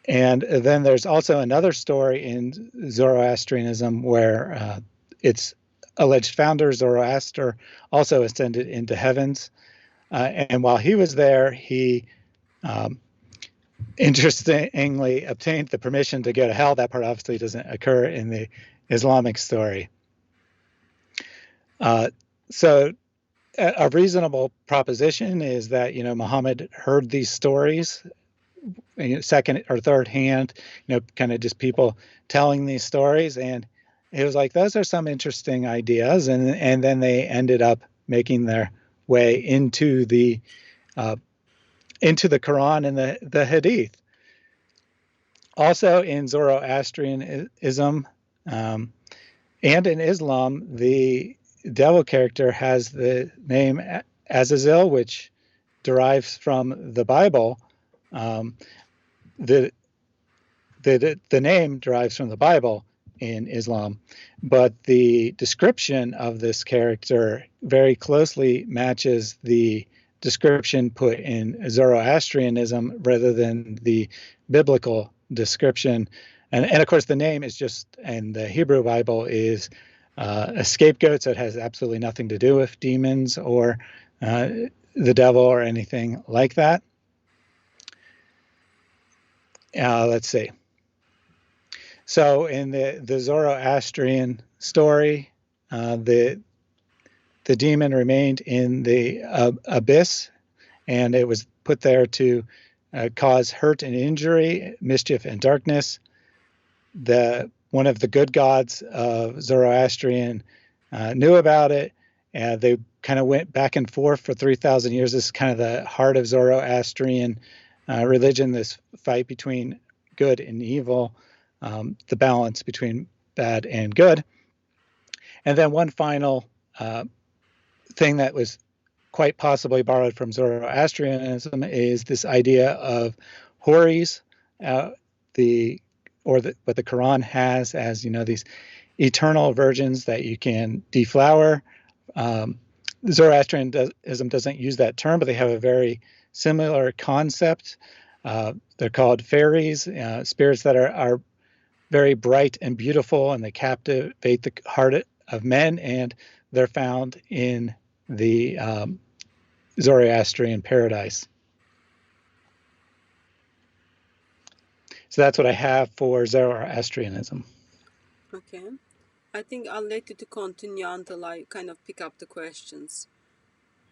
And then there's also another story in Zoroastrianism where its alleged founder, Zoroaster, also ascended into heavens. And while he was there, he interestingly obtained the permission to go to hell. That part obviously doesn't occur in the Islamic story. So a reasonable proposition is that, Muhammad heard these stories second or third hand, kind of just people telling these stories. And it was like, those are some interesting ideas. And then they ended up making their way into the Quran and the Hadith. Also in Zoroastrianism and in Islam, the devil character has the name Azazel, which derives from the Bible. The name derives from the Bible, in Islam, but the description of this character very closely matches the description put in Zoroastrianism rather than the biblical description. And of course, the name is just, in the Hebrew Bible, is a scapegoat, so it has absolutely nothing to do with demons or the devil or anything like that. Let's see. So in the Zoroastrian story, the demon remained in the abyss, and it was put there to cause hurt and injury, mischief and darkness. One of the good gods of Zoroastrian knew about it, and they kind of went back and forth for 3,000 years. This is kind of the heart of Zoroastrian religion, this fight between good and evil, the balance between bad and good. And then one final thing that was quite possibly borrowed from Zoroastrianism is this idea of houris, what the Quran has as, these eternal virgins that you can deflower. Zoroastrianism doesn't use that term, but they have a very similar concept. They're called fairies, spirits that are very bright and beautiful, and they captivate the heart of men, and they're found in the Zoroastrian paradise. So that's what I have for Zoroastrianism. Okay. I think I'll let you to continue until I kind of pick up the questions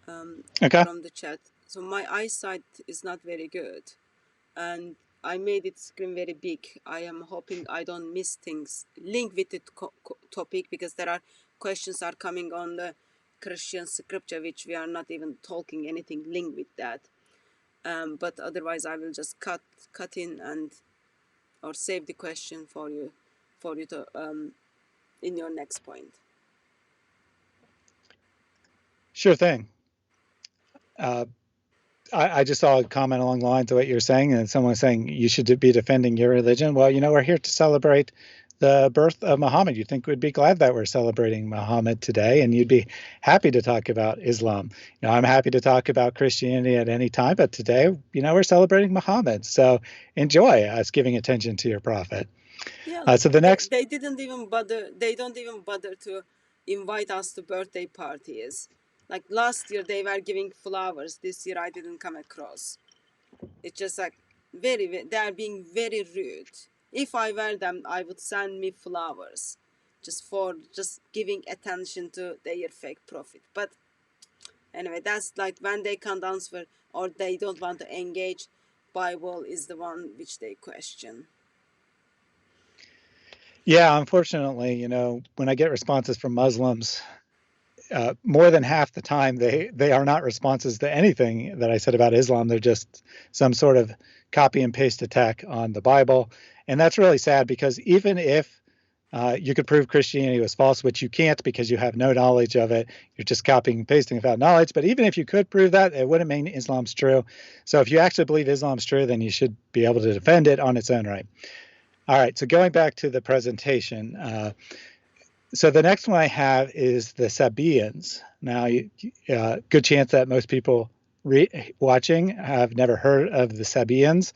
from the chat. So my eyesight is not very good, and I made it screen very big. I am hoping I don't miss things linked with the topic, because there are questions are coming on the Christian scripture, which we are not even talking anything linked with that. But otherwise, I will just cut in or save the question for you to in your next point. Sure thing. I just saw a comment along the lines of what you're saying, and someone was saying you should be defending your religion. Well, we're here to celebrate the birth of Muhammad. You'd think we'd be glad that we're celebrating Muhammad today, and you'd be happy to talk about Islam. I'm happy to talk about Christianity at any time, but today, we're celebrating Muhammad. So enjoy us giving attention to your prophet. Yeah. So the next, they didn't even bother. They don't even bother to invite us to birthday parties. Like last year, they were giving flowers. This year, I didn't come across. It's just like they are being very rude. If I were them, I would send me flowers, just giving attention to their fake prophet. But anyway, that's like when they can't answer or they don't want to engage. Bible is the one which they question. Yeah, unfortunately, when I get responses from Muslims, more than half the time they are not responses to anything that I said about Islam. They're just some sort of copy and paste attack on the Bible. And that's really sad, because even if you could prove Christianity was false, which you can't because you have no knowledge of it, you're just copying and pasting without knowledge. But even if you could prove that, it wouldn't mean Islam's true. So if you actually believe Islam's true, then you should be able to defend it on its own right. All right, so going back to the presentation, so the next one I have is the Sabaeans. Now, good chance that most people watching have never heard of the Sabaeans,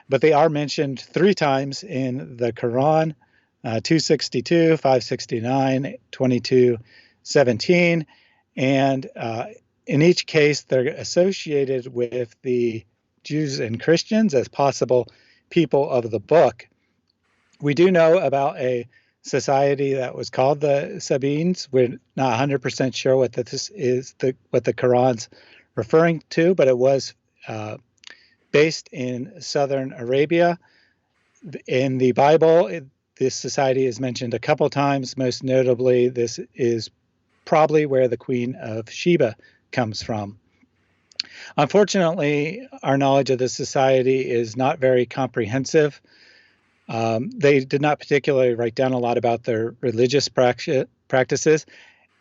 but they are mentioned 3 times in the Quran, 262, 569, 22:17, and in each case, they're associated with the Jews and Christians as possible people of the book. We do know about a society that was called the Sabaeans. We're not 100% sure what this is, what the Quran's referring to, but it was based in southern Arabia. In the Bible, this society is mentioned a couple times. Most notably, this is probably where the Queen of Sheba comes from. Unfortunately, our knowledge of this society is not very comprehensive. They did not particularly write down a lot about their religious practices,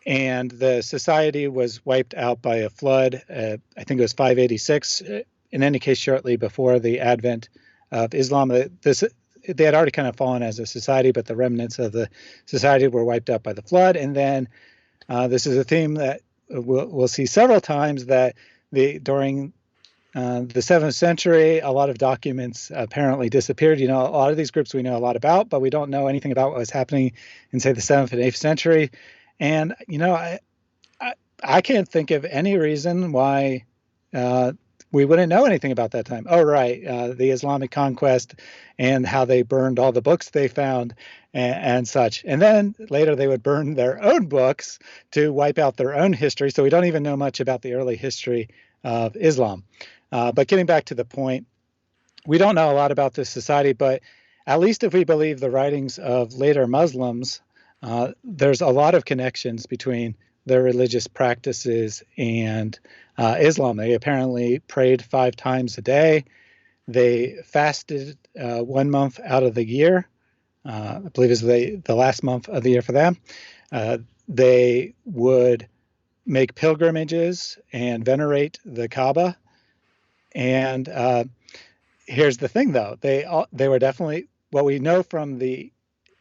and the society was wiped out by a flood. I think it was 586, in any case, shortly before the advent of Islam. This they had already kind of fallen as a society, but the remnants of the society were wiped out by the flood. And then this is a theme that we'll see several times, that during the 7th century, a lot of documents apparently disappeared. A lot of these groups we know a lot about, but we don't know anything about what was happening in, say, the 7th and 8th century. And, I can't think of any reason why we wouldn't know anything about that time. Oh, right, the Islamic conquest and how they burned all the books they found and such. And then later they would burn their own books to wipe out their own history. So we don't even know much about the early history of Islam. But getting back to the point, we don't know a lot about this society, but at least if we believe the writings of later Muslims, there's a lot of connections between their religious practices and Islam. They apparently prayed 5 times a day. They fasted 1 month out of the year. I believe is the last month of the year for them. They would make pilgrimages and venerate the Kaaba. And here's the thing, though. They were definitely, what we know from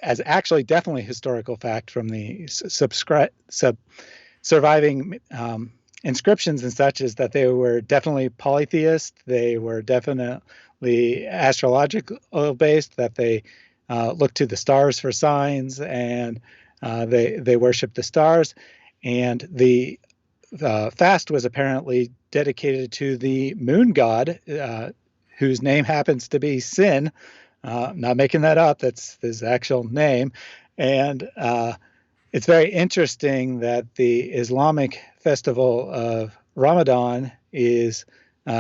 as actually definitely historical fact from the surviving inscriptions and such, is that they were definitely polytheist. They were definitely astrological based, that they looked to the stars for signs, and they worshiped the stars. And the fast was apparently dedicated to the moon god, whose name happens to be Sin. Not making that up. That's his actual name. And it's very interesting that the Islamic festival of Ramadan is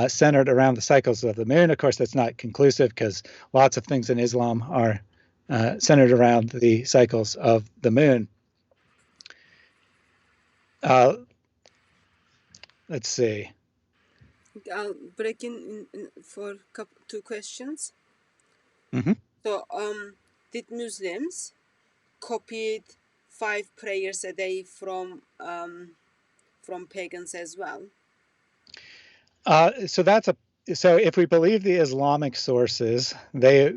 centered around the cycles of the moon. Of course, that's not conclusive, because lots of things in Islam are centered around the cycles of the moon. Let's see. I'll break in for 2 questions. Mm-hmm. So, did Muslims copied 5 prayers a day from pagans as well? So if we believe the Islamic sources, they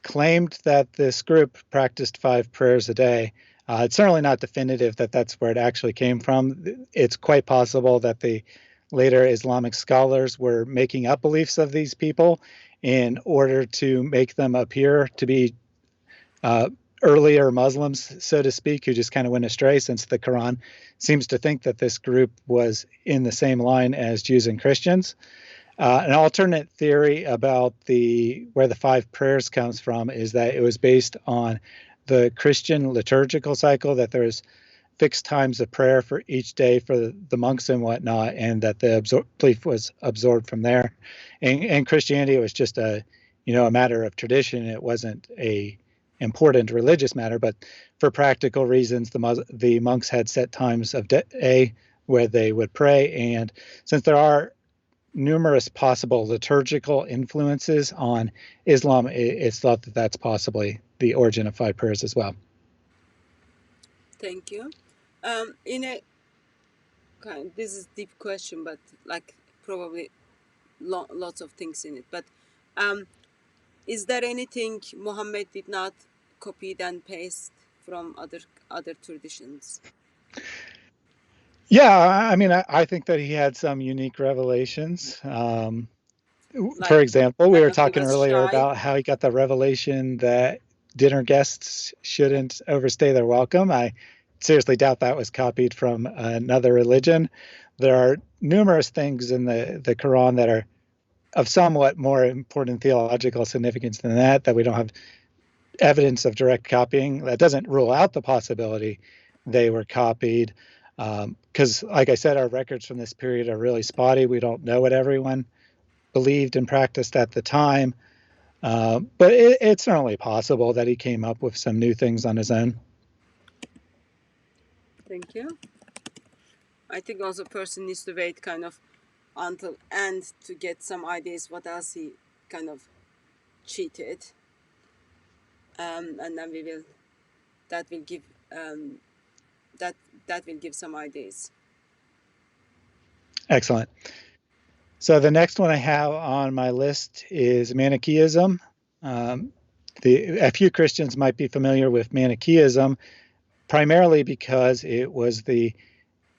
claimed that this group practiced 5 prayers a day. It's certainly not definitive that that's where it actually came from. It's quite possible that the later Islamic scholars were making up beliefs of these people in order to make them appear to be earlier Muslims, so to speak, who just kind of went astray, since the Quran seems to think that this group was in the same line as Jews and Christians. An alternate theory about where the 5 prayers comes from is that it was based on the Christian liturgical cycle, that there's fixed times of prayer for each day for the monks and whatnot, and that the belief was absorbed from there. And Christianity, it was just a matter of tradition. It wasn't a important religious matter, but for practical reasons, the monks had set times of day where they would pray. And since there are numerous possible liturgical influences on Islam, it's thought that that's possibly the origin of 5 prayers as well. Thank you. This is a deep question, but like probably lots of things in it. But is there anything Muhammad did not copy and paste from other traditions? Yeah, I mean, I think that he had some unique revelations. For example, we were talking earlier about how he got the revelation that dinner guests shouldn't overstay their welcome. I seriously doubt that was copied from another religion. There are numerous things in the Quran that are of somewhat more important theological significance than that we don't have evidence of direct copying. That doesn't rule out the possibility they were copied, because, like I said, our records from this period are really spotty. We don't know what everyone believed and practiced at the time, but it's certainly possible that he came up with some new things on his own. Thank you. I think also a person needs to wait kind of until end to get some ideas what else he kind of cheated, and then that will give some ideas. Excellent. So the next one I have on my list is Manichaeism. a few Christians might be familiar with Manichaeism, primarily because it was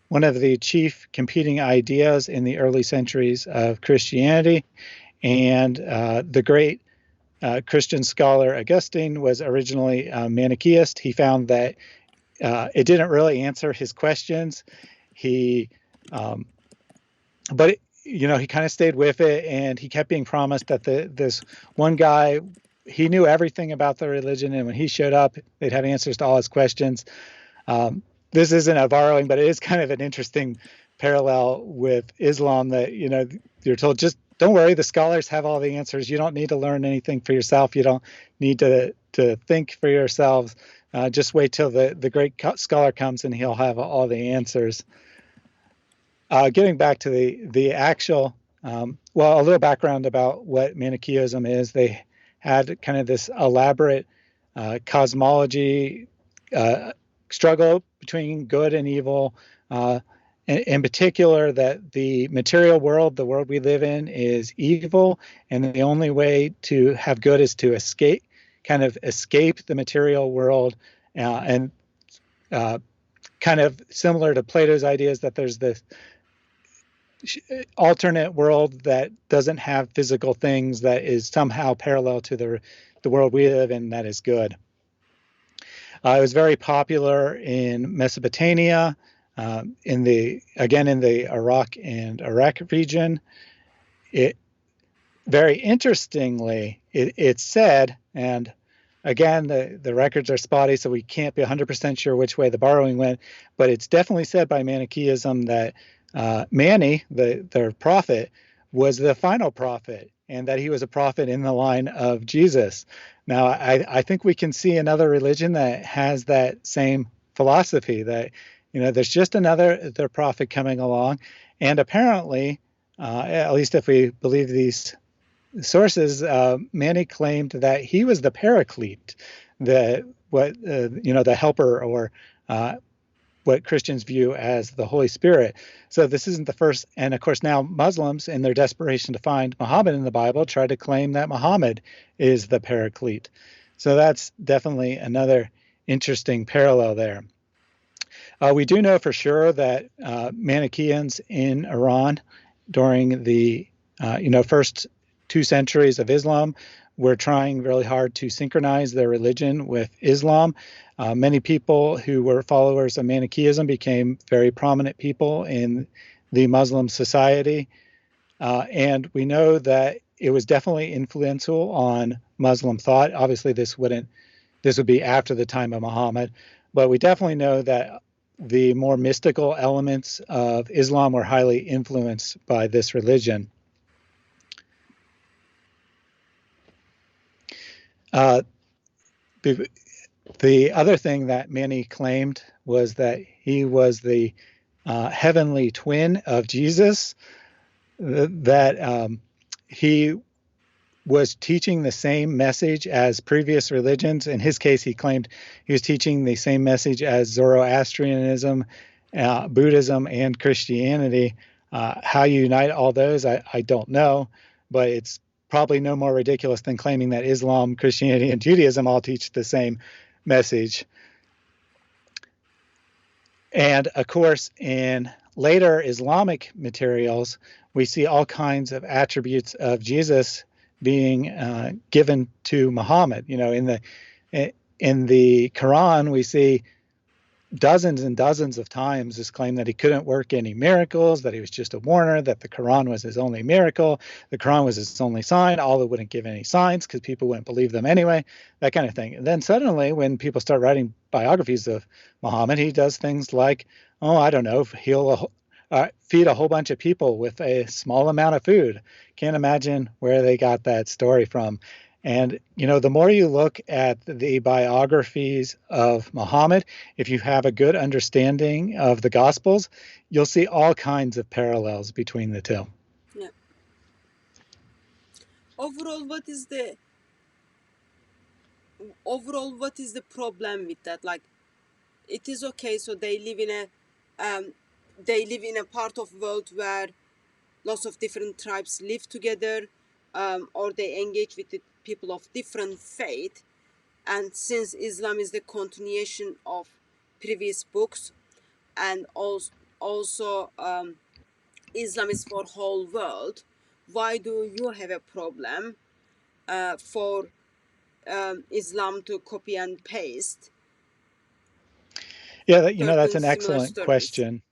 one of the chief competing ideas in the early centuries of Christianity. And the great Christian scholar Augustine was originally a Manichaeist. He found that it didn't really answer his questions. But he kind of stayed with it, and he kept being promised that this one guy, he knew everything about the religion, and when he showed up, they'd have answers to all his questions. This isn't a borrowing, but it is kind of an interesting parallel with Islam that, you're told, just don't worry, the scholars have all the answers. You don't need to learn anything for yourself. You don't need to think for yourselves. Just wait till the great scholar comes and he'll have all the answers. Getting back to the actual, a little background about what Manichaeism is. They had kind of this elaborate cosmology struggle between good and evil, in particular that the material world, the world we live in, is evil, and the only way to have good is to escape the material world, and kind of similar to Plato's ideas that there's this alternate world that doesn't have physical things that is somehow parallel to the world we live in that is good. It was very popular in Mesopotamia, in the Iraq and Iraq region. Very interestingly, it's said, and again, the records are spotty, so we can't be 100% sure which way the borrowing went, but it's definitely said by Manichaeism that Mani, their prophet, was the final prophet, and that he was a prophet in the line of Jesus. Now, I think we can see another religion that has that same philosophy, that there's just their prophet coming along, and apparently, at least if we believe these sources, Mani claimed that he was the paraclete, the helper, or what Christians view as the Holy Spirit. So this isn't the first, and of course now Muslims, in their desperation to find Muhammad in the Bible, try to claim that Muhammad is the paraclete. So that's definitely another interesting parallel there. We do know for sure that Manichaeans in Iran during the first 2 centuries of Islam were trying really hard to synchronize their religion with Islam. Many people who were followers of Manichaeism became very prominent people in the Muslim society. And we know that it was definitely influential on Muslim thought. Obviously, this would be after the time of Muhammad, but we definitely know that the more mystical elements of Islam were highly influenced by this religion. The other thing that Mani claimed was that he was the heavenly twin of Jesus, that he was teaching the same message as previous religions. In his case, he claimed he was teaching the same message as Zoroastrianism, Buddhism, and Christianity. How you unite all those, I don't know, but it's probably no more ridiculous than claiming that Islam, Christianity, and Judaism all teach the same message. And of course, in later Islamic materials, we see all kinds of attributes of Jesus being given to Muhammad. In the Quran, we see dozens and dozens of times this claim that he couldn't work any miracles, that he was just a warner, that the Quran was his only miracle, the Quran was his only sign, Allah wouldn't give any signs because people wouldn't believe them anyway, that kind of thing. And then suddenly, when people start writing biographies of Muhammad, he does things like, he'll feed a whole bunch of people with a small amount of food. Can't imagine where they got that story from. And, the more you look at the biographies of Muhammad, if you have a good understanding of the Gospels, you'll see all kinds of parallels between the two. Yeah. Overall, what is the problem with that? Like, it is okay. So they live in a part of the world where lots of different tribes live together, or they engage with the people of different faith. And since Islam is the continuation of previous books, and also Islam is for whole world, why do you have a problem for Islam to copy and paste Yeah, you know, that's certain an similar excellent stories? question.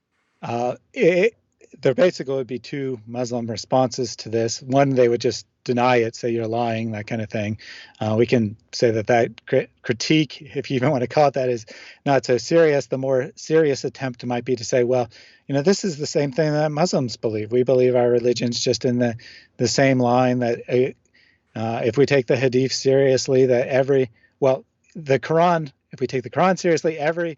There basically would be two Muslim responses to this. One, they would just deny it, say you're lying, that kind of thing. We can say that critique, if you even want to call it that, is not so serious. The more serious attempt might be to say, well, you know, this is the same thing that Muslims believe. We believe our religion's just in the same line that if we take the Hadith seriously, the Quran, if we take the Quran seriously, every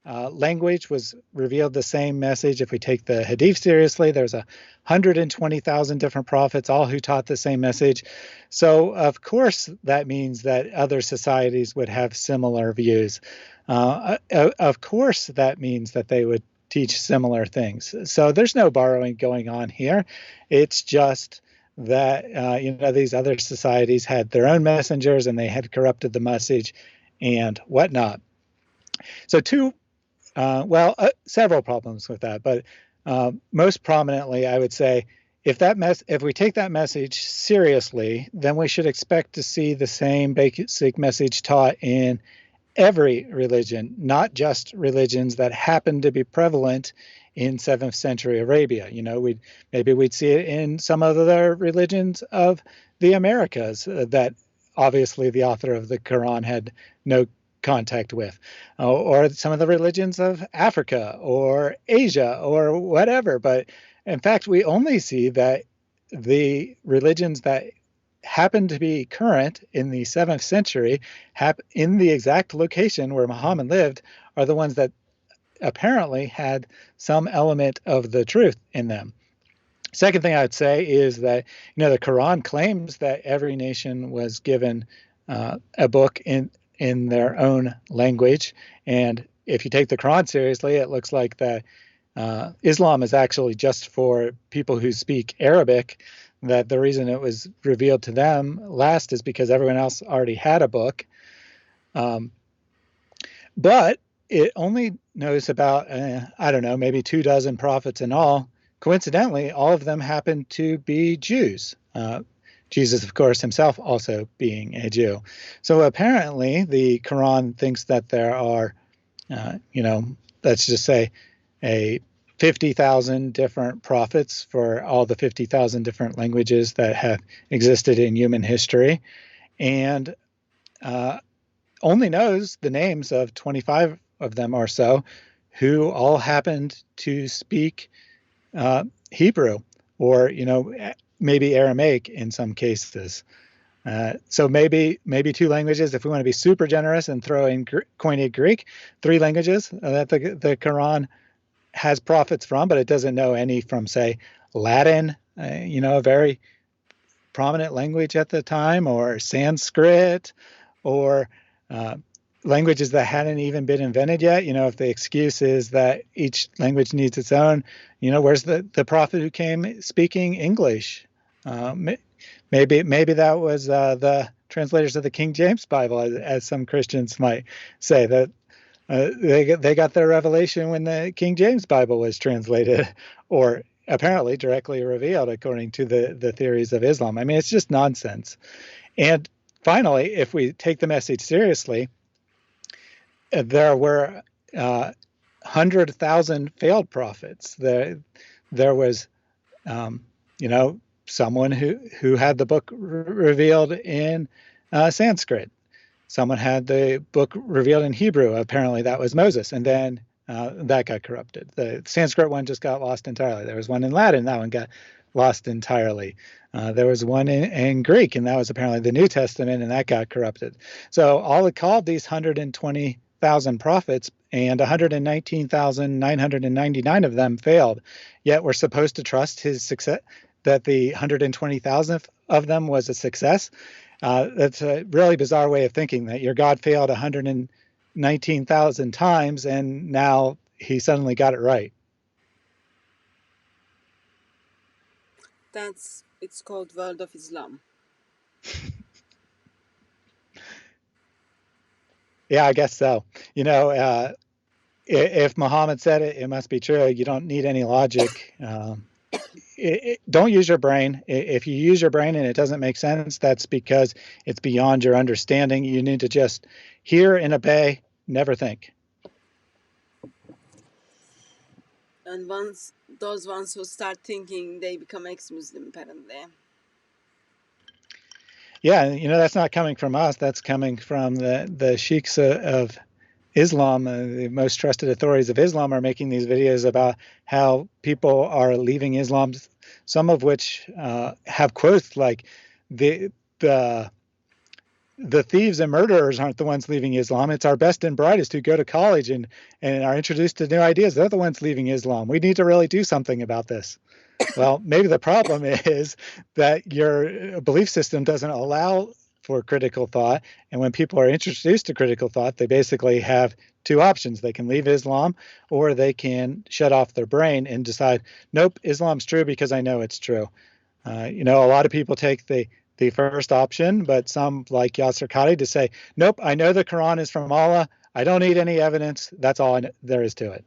language was revealed the same message. If we take the Hadith seriously, there's 120,000 different prophets, all who taught the same message. So, of course, that means that other societies would have similar views. Of course, that means that they would teach similar things. So there's no borrowing going on here. It's just that you know, these other societies had their own messengers and they had corrupted the message and whatnot. So several problems with that, but most prominently, I would say, if we take that message seriously, then we should expect to see the same basic message taught in every religion, not just religions that happen to be prevalent in 7th century Arabia. You know, maybe we'd see it in some other religions of the Americas that obviously the author of the Quran had no contact with, or some of the religions of Africa or Asia or whatever. But in fact, we only see that the religions that happen to be current in the 7th century, in the exact location where Muhammad lived, are the ones that apparently had some element of the truth in them. Second thing I would say is that, you know, the Quran claims that every nation was given a book in their own language, and if you take the Quran seriously, it looks like that Islam is actually just for people who speak Arabic, that the reason it was revealed to them last is because everyone else already had a book. But it only knows about, I don't know, maybe 24 prophets in all. Coincidentally, all of them happen to be Jews. Jesus, of course, himself also being a Jew. So apparently the Quran thinks that there are, you know, let's just say 50,000 different prophets for all the 50,000 different languages that have existed in human history, and only knows the names of 25 of them or so, who all happened to speak Hebrew, or, you know, maybe Aramaic in some cases. So maybe 2 languages. If we want to be super generous and throw in Koine Greek, 3 languages that the Quran has prophets from, but it doesn't know any from, say, Latin, you know, a very prominent language at the time, or Sanskrit, or languages that hadn't even been invented yet. You know, if the excuse is that each language needs its own, you know, where's the prophet who came speaking English? Maybe that was the translators of the King James Bible, as some Christians might say, that they got their revelation when the King James Bible was translated, or apparently directly revealed, according to the theories of Islam. I mean, it's just nonsense. And finally, if we take the message seriously, there were 100,000 failed prophets. There was, you know, someone who had the book revealed in Sanskrit. Someone had the book revealed in Hebrew. Apparently that was Moses. And then that got corrupted. The Sanskrit one just got lost entirely. There was one in Latin. That one got lost entirely. There was one in Greek, and that was apparently the New Testament, and that got corrupted. So all it called these 120,000 prophets, and 119,999 of them failed. Yet we're supposed to trust his success, that the 120,000th of them was a success. That's a really bizarre way of thinking, that your God failed 119,000 times and now he suddenly got it right. It's called World of Islam. Yeah, I guess so. You know, if Muhammad said it, it must be true. You don't need any logic. Don't use your brain. If you use your brain and it doesn't make sense, that's because it's beyond your understanding. You need to just hear and obey, never think. And once those ones who start thinking, they become ex-Muslim, apparently. Yeah, you know, that's not coming from us. That's coming from the sheikhs of Islam. The most trusted authorities of Islam are making these videos about how people are leaving Islam, some of which have quotes like the the the thieves and murderers aren't the ones leaving Islam. It's our best and brightest who go to college and are introduced to new ideas. They're the ones leaving Islam. We need to really do something about this. Well, maybe the problem is that your belief system doesn't allow for critical thought. And when people are introduced to critical thought, they basically have two options. They can leave Islam, or they can shut off their brain and decide, nope, Islam's true because I know it's true. You know, a lot of people take the first option, but some like Yasser Qadi to say, nope, I know the Quran is from Allah. I don't need any evidence. That's all there is to it.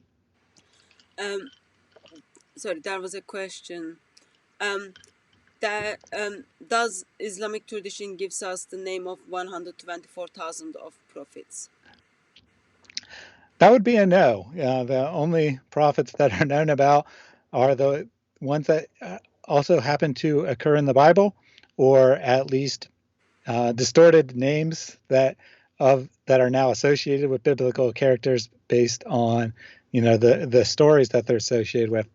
Sorry, that was a question. Does Islamic tradition gives us the name of 124,000 of prophets? That would be a no. The only prophets that are known about are the ones that also happen to occur in the Bible, or at least distorted names that are now associated with biblical characters based on, you know, the stories that they're associated with.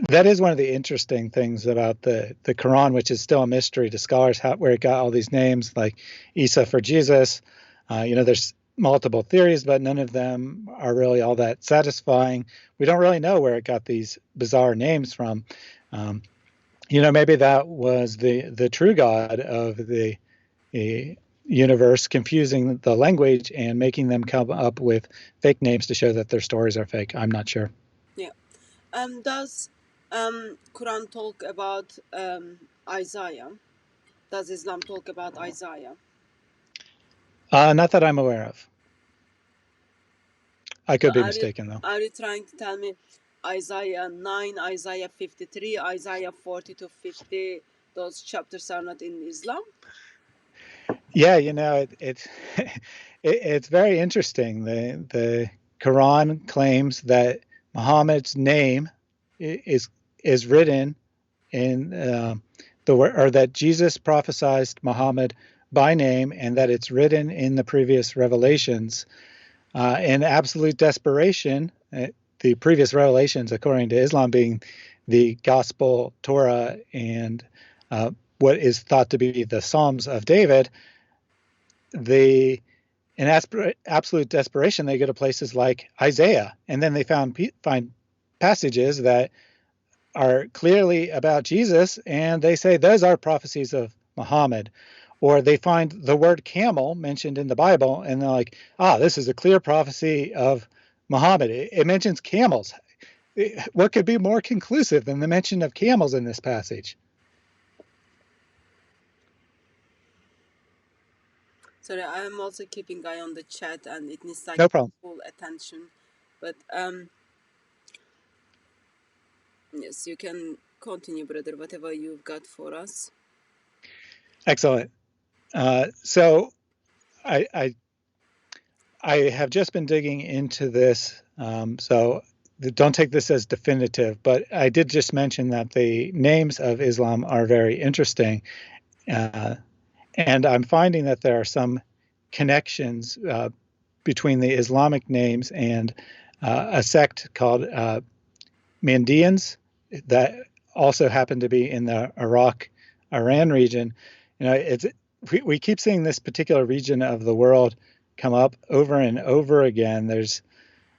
That is one of the interesting things about the Quran, which is still a mystery to scholars, where it got all these names like Isa for Jesus. You know, there's multiple theories, but none of them are really all that satisfying. We don't really know where it got these bizarre names from. You know, maybe that was the true God of the universe confusing the language and making them come up with fake names to show that their stories are fake. I'm not sure. Yeah. Does Quran talk about Isaiah? Does Islam talk about Isaiah? Not that I'm aware of. I could So be mistaken, though. Are you trying to tell me Isaiah 9, Isaiah 53, Isaiah 40 to 50, those chapters are not in Islam? Yeah, you know, it's very interesting. The Quran claims that Muhammad's name is written in or that Jesus prophesied Muhammad by name, and that it's written in the previous revelations. In absolute desperation, the previous revelations, according to Islam, being the Gospel, Torah, and what is thought to be the Psalms of David, in absolute desperation, they go to places like Isaiah, and then they find passages that are clearly about Jesus, and they say those are prophecies of Muhammad. Or they find the word camel mentioned in the Bible, and they're like, this is a clear prophecy of Muhammad. It mentions camels. What could be more conclusive than the mention of camels in this passage? Sorry, I'm also keeping eye on the chat, and it needs like No problem. full attention. But yes, you can continue, brother, whatever you've got for us. Excellent. So I have just been digging into this, so don't take this as definitive, but I did just mention that the names of Islam are very interesting. And I'm finding that there are some connections between the Islamic names and a sect called Mandeans that also happen to be in the Iraq-Iran region. You know, we keep seeing this particular region of the world come up over and over again. There's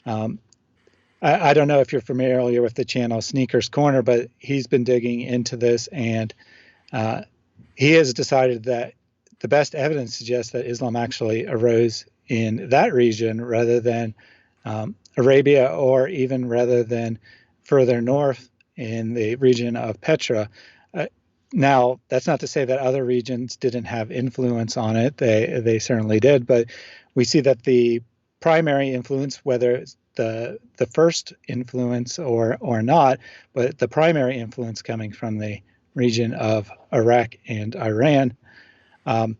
I don't know if you're familiar with the channel Sneakers Corner, but he's been digging into this, and he has decided that the best evidence suggests that Islam actually arose in that region rather than Arabia, or even rather than further north in the region of Petra. Now, that's not to say that other regions didn't have influence on it. They certainly did. But we see that the primary influence, whether it's the first influence or not, but the primary influence coming from the region of Iraq and Iran. For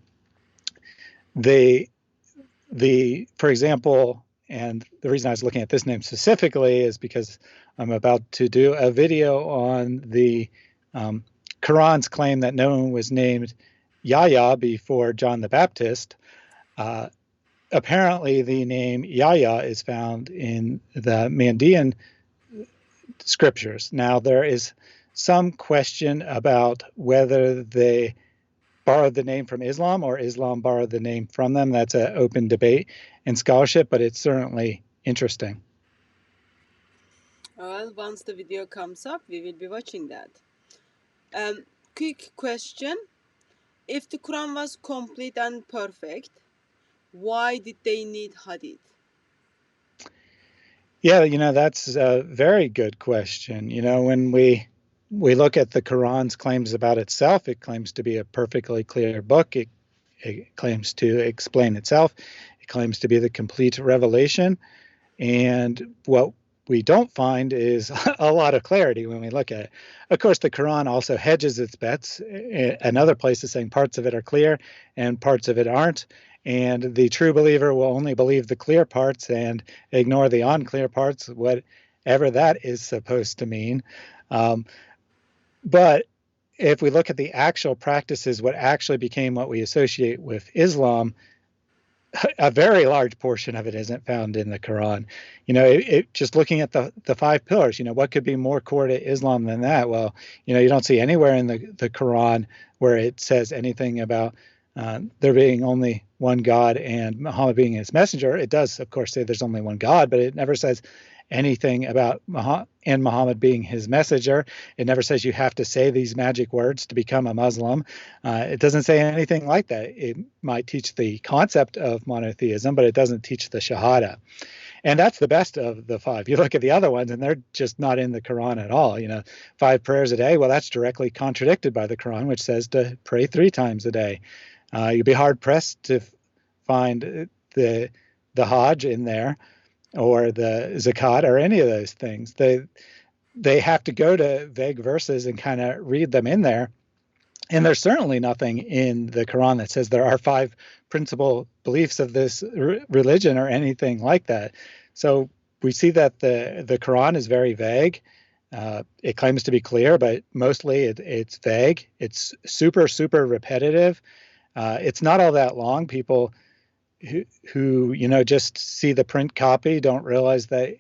example, and the reason I was looking at this name specifically is because I'm about to do a video on the Quran's claim that no one was named Yahya before John the Baptist. Apparently, the name Yahya is found in the Mandean scriptures. Now, there is some question about whether they borrowed the name from Islam or Islam borrowed the name from them. That's an open debate in scholarship, but it's certainly interesting. Well, once the video comes up, we will be watching that. Quick question. If the Quran was complete and perfect, why did they need hadith? Yeah, that's a very good question. When we look at the Quran's claims about itself, it claims to be a perfectly clear book. It claims to explain itself. It claims to be the complete revelation. And what we don't find is a lot of clarity when we look at it. Of course, the Quran also hedges its bets. Another place is saying parts of it are clear and parts of it aren't. And the true believer will only believe the clear parts and ignore the unclear parts, whatever that is supposed to mean. But if we look at the actual practices, what actually became what we associate with Islam, a very large portion of it isn't found in the Quran. Just looking at the 5 pillars, what could be more core to Islam than that? Well, you don't see anywhere in the Quran where it says anything about there being only one God and Muhammad being his messenger. It does, of course, say there's only one God, but it never says anything about Muhammad being his messenger. It never says you have to say these magic words to become a Muslim. It doesn't say anything like that. It might teach the concept of monotheism, but it doesn't teach the Shahada. And that's the best of the 5. You look at the other ones, and they're just not in the Quran at all. 5 prayers a day. Well, that's directly contradicted by the Quran, which says to pray 3 times a day. You'd be hard pressed to find the Hajj in there, or the Zakat, or any of those things. They have to go to vague verses and kind of read them in there. And there's certainly nothing in the Quran that says there are 5 principal beliefs of this religion or anything like that. So we see that the Quran is very vague. It claims to be clear, but mostly it's vague. It's super, super repetitive. It's not all that long. People who just see the print copy don't realize that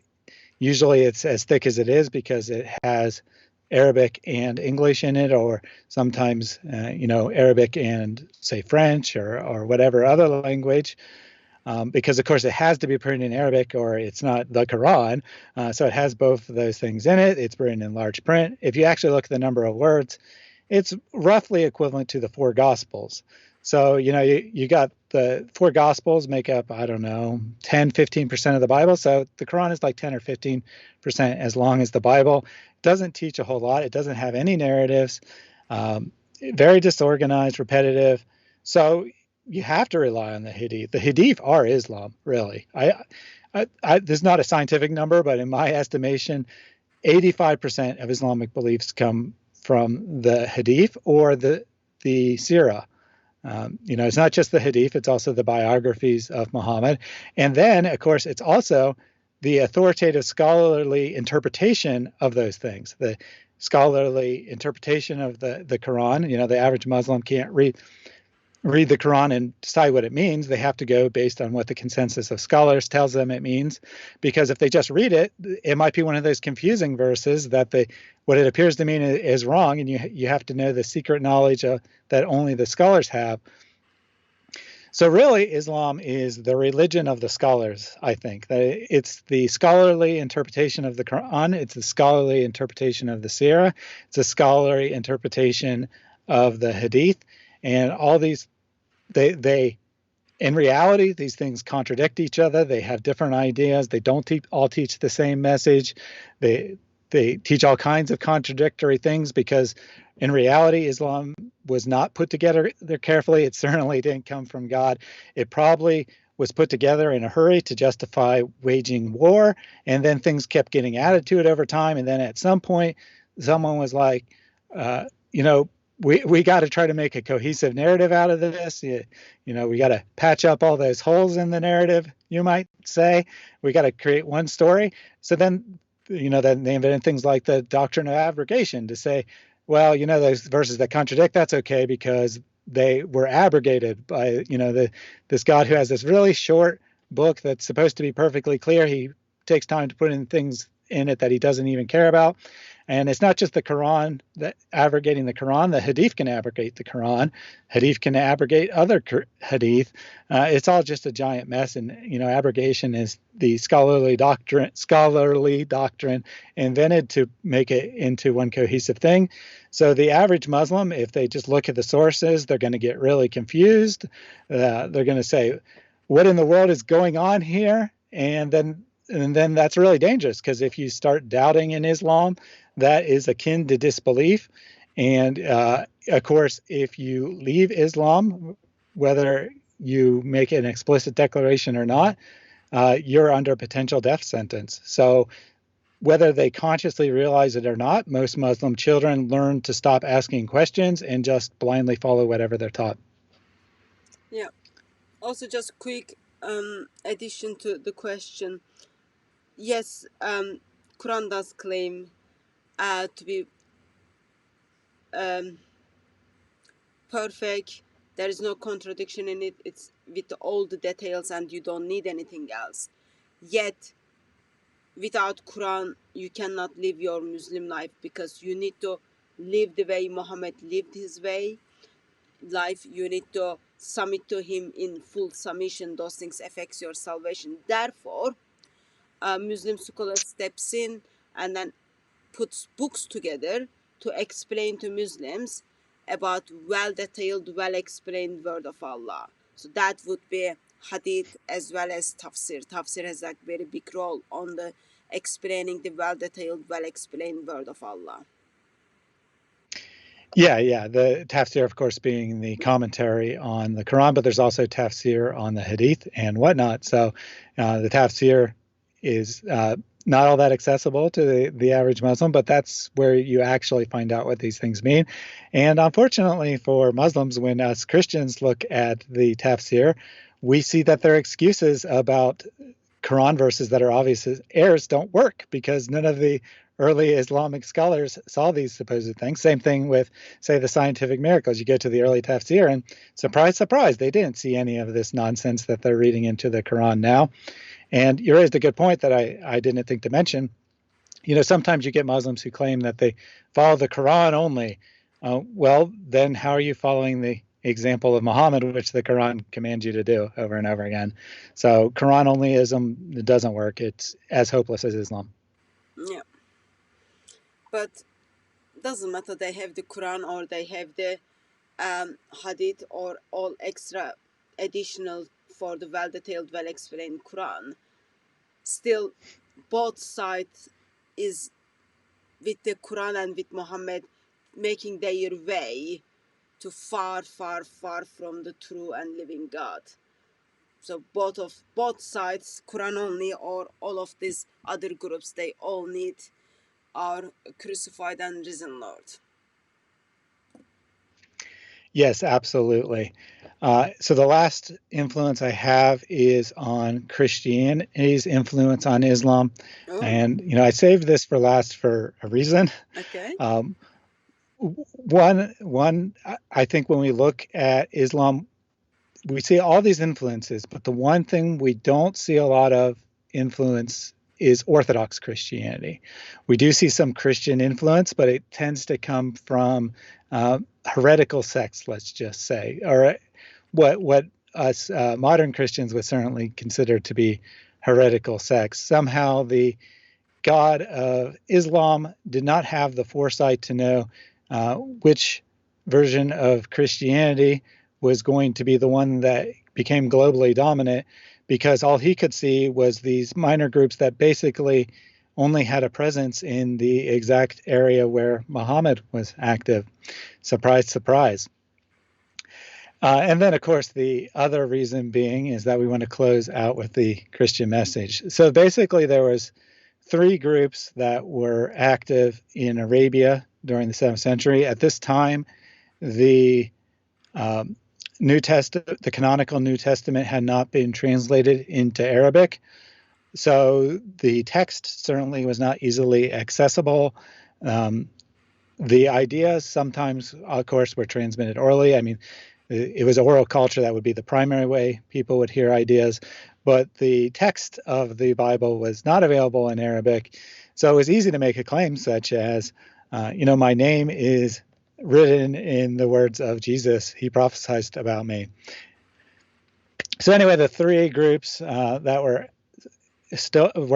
usually it's as thick as it is because it has Arabic and English in it, or sometimes Arabic and say French or whatever other language, because of course it has to be printed in Arabic or it's not the Quran. So it has both of those things in it. It's printed in large print. If you actually look at the number of words, it's roughly equivalent to the 4 Gospels. So, you got the 4 Gospels make up, 10-15% of the Bible. So the Quran is like 10 or 15% as long as the Bible. It doesn't teach a whole lot. It doesn't have any narratives. Very disorganized, repetitive. So you have to rely on the Hadith. The Hadith are Islam, really. This is not a scientific number, but in my estimation, 85% of Islamic beliefs come from the Hadith or the Sirah. It's not just the Hadith, it's also the biographies of Muhammad. And then, of course, it's also the authoritative scholarly interpretation of those things, the scholarly interpretation of the Quran. The average Muslim can't read the Quran and decide what it means. They have to go based on what the consensus of scholars tells them it means, because if they just read it, it might be one of those confusing verses that what it appears to mean is wrong, and you have to know the secret knowledge that only the scholars have. So really, Islam is the religion of the scholars, I think. That it's the scholarly interpretation of the Quran, it's the scholarly interpretation of the Sirah, it's a scholarly interpretation of the Hadith, and all these they in reality, these things contradict each other. They have different ideas. They don't all teach the same message. They teach all kinds of contradictory things because in reality, Islam was not put together there carefully. It certainly didn't come from God. It probably was put together in a hurry to justify waging war, and then things kept getting added to it over time. And then at some point, someone was like, we got to try to make a cohesive narrative out of this. We got to patch up all those holes in the narrative, you might say. We got to create one story. So then, then they invented things like the doctrine of abrogation to say, well, those verses that contradict, that's okay because they were abrogated by, this God who has this really short book that's supposed to be perfectly clear. He takes time to put in things in it that he doesn't even care about. And it's not just the Quran that abrogating the Quran. The Hadith can abrogate the Quran. Hadith can abrogate other Hadith. It's all just a giant mess. And abrogation is the scholarly doctrine invented to make it into one cohesive thing. So the average Muslim, if they just look at the sources, they're going to get really confused. They're going to say, "What in the world is going on here?" And then that's really dangerous, because if you start doubting in Islam, that is akin to disbelief. And of course, if you leave Islam, whether you make an explicit declaration or not, you're under a potential death sentence. So whether they consciously realize it or not, most Muslim children learn to stop asking questions and just blindly follow whatever they're taught. Yeah. Also, just quick addition to the question. Yes, Quran does claim to be perfect. There is no contradiction in it. It's with all the details and you don't need anything else. Yet, without Quran, you cannot live your Muslim life, because you need to live the way Muhammad lived his life. You need to submit to him in full submission. Those things affects your salvation. Therefore, a Muslim scholar steps in and then puts books together to explain to Muslims about well-detailed, well-explained word of Allah. So that would be hadith as well as tafsir. Tafsir has a very big role on the explaining the well-detailed, well-explained word of Allah. Yeah. The tafsir, of course, being the commentary on the Quran, but there's also tafsir on the hadith and whatnot. So the tafsir is not all that accessible to the average Muslim, but that's where you actually find out what these things mean. And unfortunately for Muslims, when us Christians look at the tafsir, we see that their excuses about Quran verses that are obvious as errors don't work, because none of the early Islamic scholars saw these supposed things. Same thing with, say, the scientific miracles. You go to the early tafsir and surprise, surprise, they didn't see any of this nonsense that they're reading into the Quran now. And you raised a good point that I didn't think to mention. Sometimes you get Muslims who claim that they follow the Quran only. Well, then how are you following the example of Muhammad, which the Quran commands you to do over and over again? So Quran onlyism, it doesn't work. It's as hopeless as Islam. Yeah. But doesn't matter they have the Quran or they have the hadith or all extra additional for the well-detailed, well-explained Quran. Still, both sides is with the Quran and with Muhammad making their way to far, far, far from the true and living God. So both sides, Quran only or all of these other groups, they all need our crucified and risen Lord. Yes, absolutely. So the last influence I have is on Christianity's influence on Islam. Oh. And, I saved this for last for a reason. Okay. One, I think when we look at Islam, we see all these influences, but the one thing we don't see a lot of influence is Orthodox Christianity. We do see some Christian influence, but it tends to come from heretical sects, let's just say, or what us modern Christians would certainly consider to be heretical sects. Somehow the God of Islam did not have the foresight to know which version of Christianity was going to be the one that became globally dominant, because all he could see was these minor groups that basically only had a presence in the exact area where Muhammad was active. Surprise, surprise. And then, of course, the other reason being is that we want to close out with the Christian message. So basically, there was three groups that were active in Arabia during the 7th century. At this time, the the canonical New Testament had not been translated into Arabic. So the text certainly was not easily accessible. The ideas sometimes, of course, were transmitted orally. I mean, it was oral culture that would be the primary way people would hear ideas, but the text of the Bible was not available in Arabic. So it was easy to make a claim such as, my name is written in the words of Jesus. He prophesied about me. So anyway, the three groups that were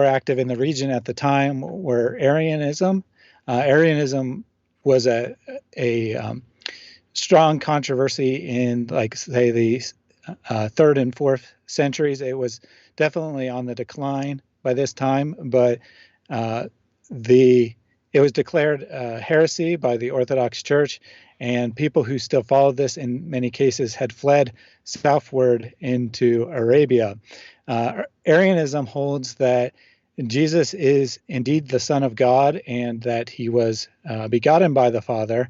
active in the region at the time were Arianism. Arianism was a strong controversy in, like, say, the 3rd and 4th centuries. It was definitely on the decline by this time, but it was declared heresy by the Orthodox Church, and people who still followed this in many cases had fled southward into Arabia. Arianism holds that Jesus is indeed the Son of God and that he was begotten by the Father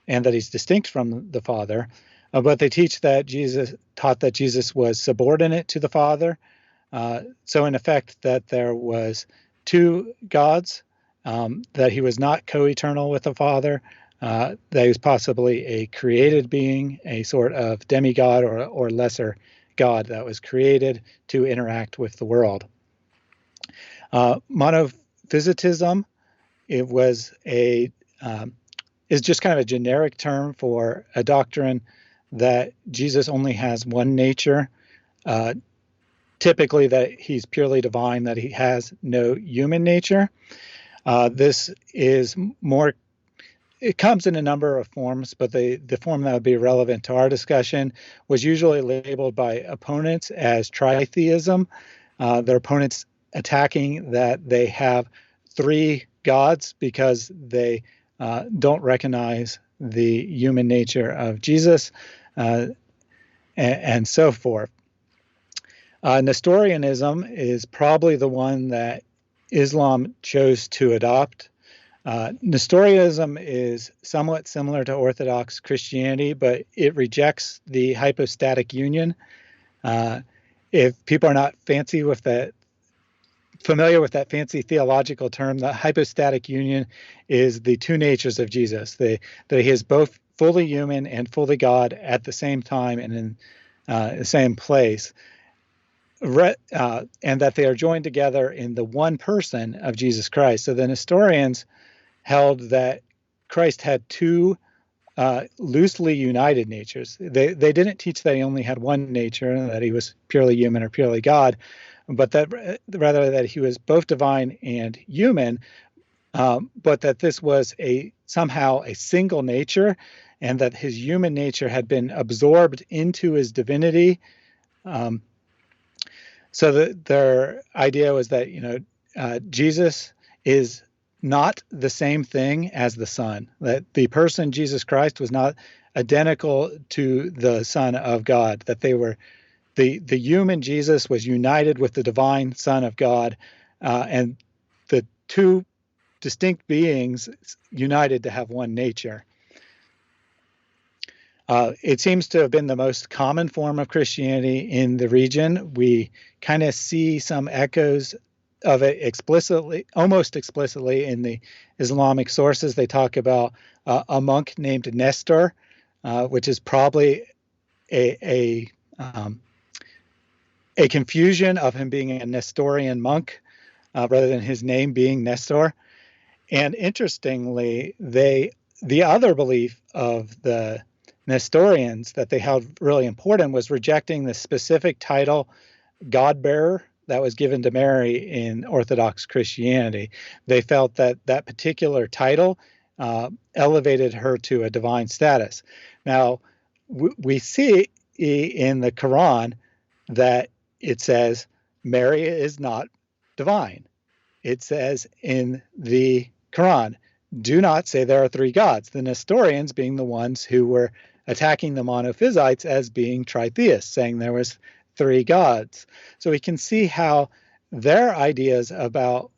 and that he's distinct from the Father. But they teach that Jesus was subordinate to the Father. So in effect, that there was two gods, that he was not co-eternal with the Father, that he was possibly a created being, a sort of demigod or lesser God that was created to interact with the world. Monophysitism, it was is just kind of a generic term for a doctrine that Jesus only has one nature, typically that he's purely divine, that he has no human nature. This is more, it comes in a number of forms, but the form that would be relevant to our discussion was usually labeled by opponents as tritheism. Their opponents attacking that they have three gods because they don't recognize the human nature of Jesus, and so forth. Nestorianism is probably the one that Islam chose to adopt. Nestorianism is somewhat similar to Orthodox Christianity, but it rejects the hypostatic union. If people are not familiar with that fancy theological term, the hypostatic union is the two natures of Jesus, that he is both fully human and fully God at the same time and in the same place, and that they are joined together in the one person of Jesus Christ. So the Nestorians held that Christ had two loosely united natures. They didn't teach that he only had one nature, that he was purely human or purely God, but that rather that he was both divine and human, but that this was somehow a single nature, and that his human nature had been absorbed into his divinity. So their idea was that Jesus is not the same thing as the Son, that the person Jesus Christ was not identical to the Son of God, that they were the human Jesus was united with the divine Son of God, and the two distinct beings united to have one nature. It seems to have been the most common form of Christianity in the region. We kind of see some echoes of it almost explicitly in the Islamic sources. They talk about a monk named Nestor, which is probably a confusion of him being a Nestorian monk rather than his name being Nestor. And interestingly, the other belief of the Nestorians that they held really important was rejecting the specific title God-bearer that was given to Mary in Orthodox Christianity. They felt that that particular title elevated her to a divine status. Now, we see in the Quran that it says Mary is not divine. It says in the Quran, do not say there are three gods. The Nestorians being the ones who were attacking the monophysites as being tritheists, saying there was 3 gods. So we can see how their ideas about,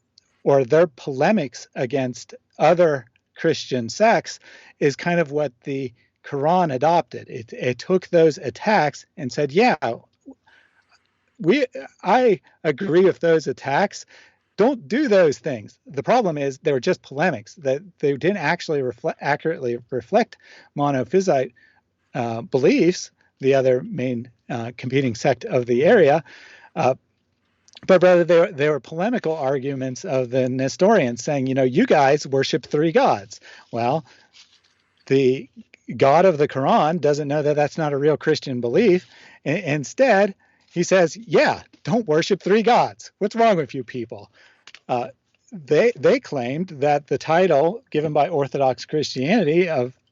or their polemics against other Christian sects is kind of what the Quran adopted. It took those attacks and said, yeah, I agree with those attacks. Don't do those things. The problem is they were just polemics, that they didn't actually accurately reflect monophysite beliefs, the other main competing sect of the area, but rather they were polemical arguments of the Nestorians saying, you guys worship 3 gods. Well, the God of the Quran doesn't know that that's not a real Christian belief. Instead, he says, yeah, don't worship 3 gods. What's wrong with you people? They claimed that the title given by Orthodox Christianity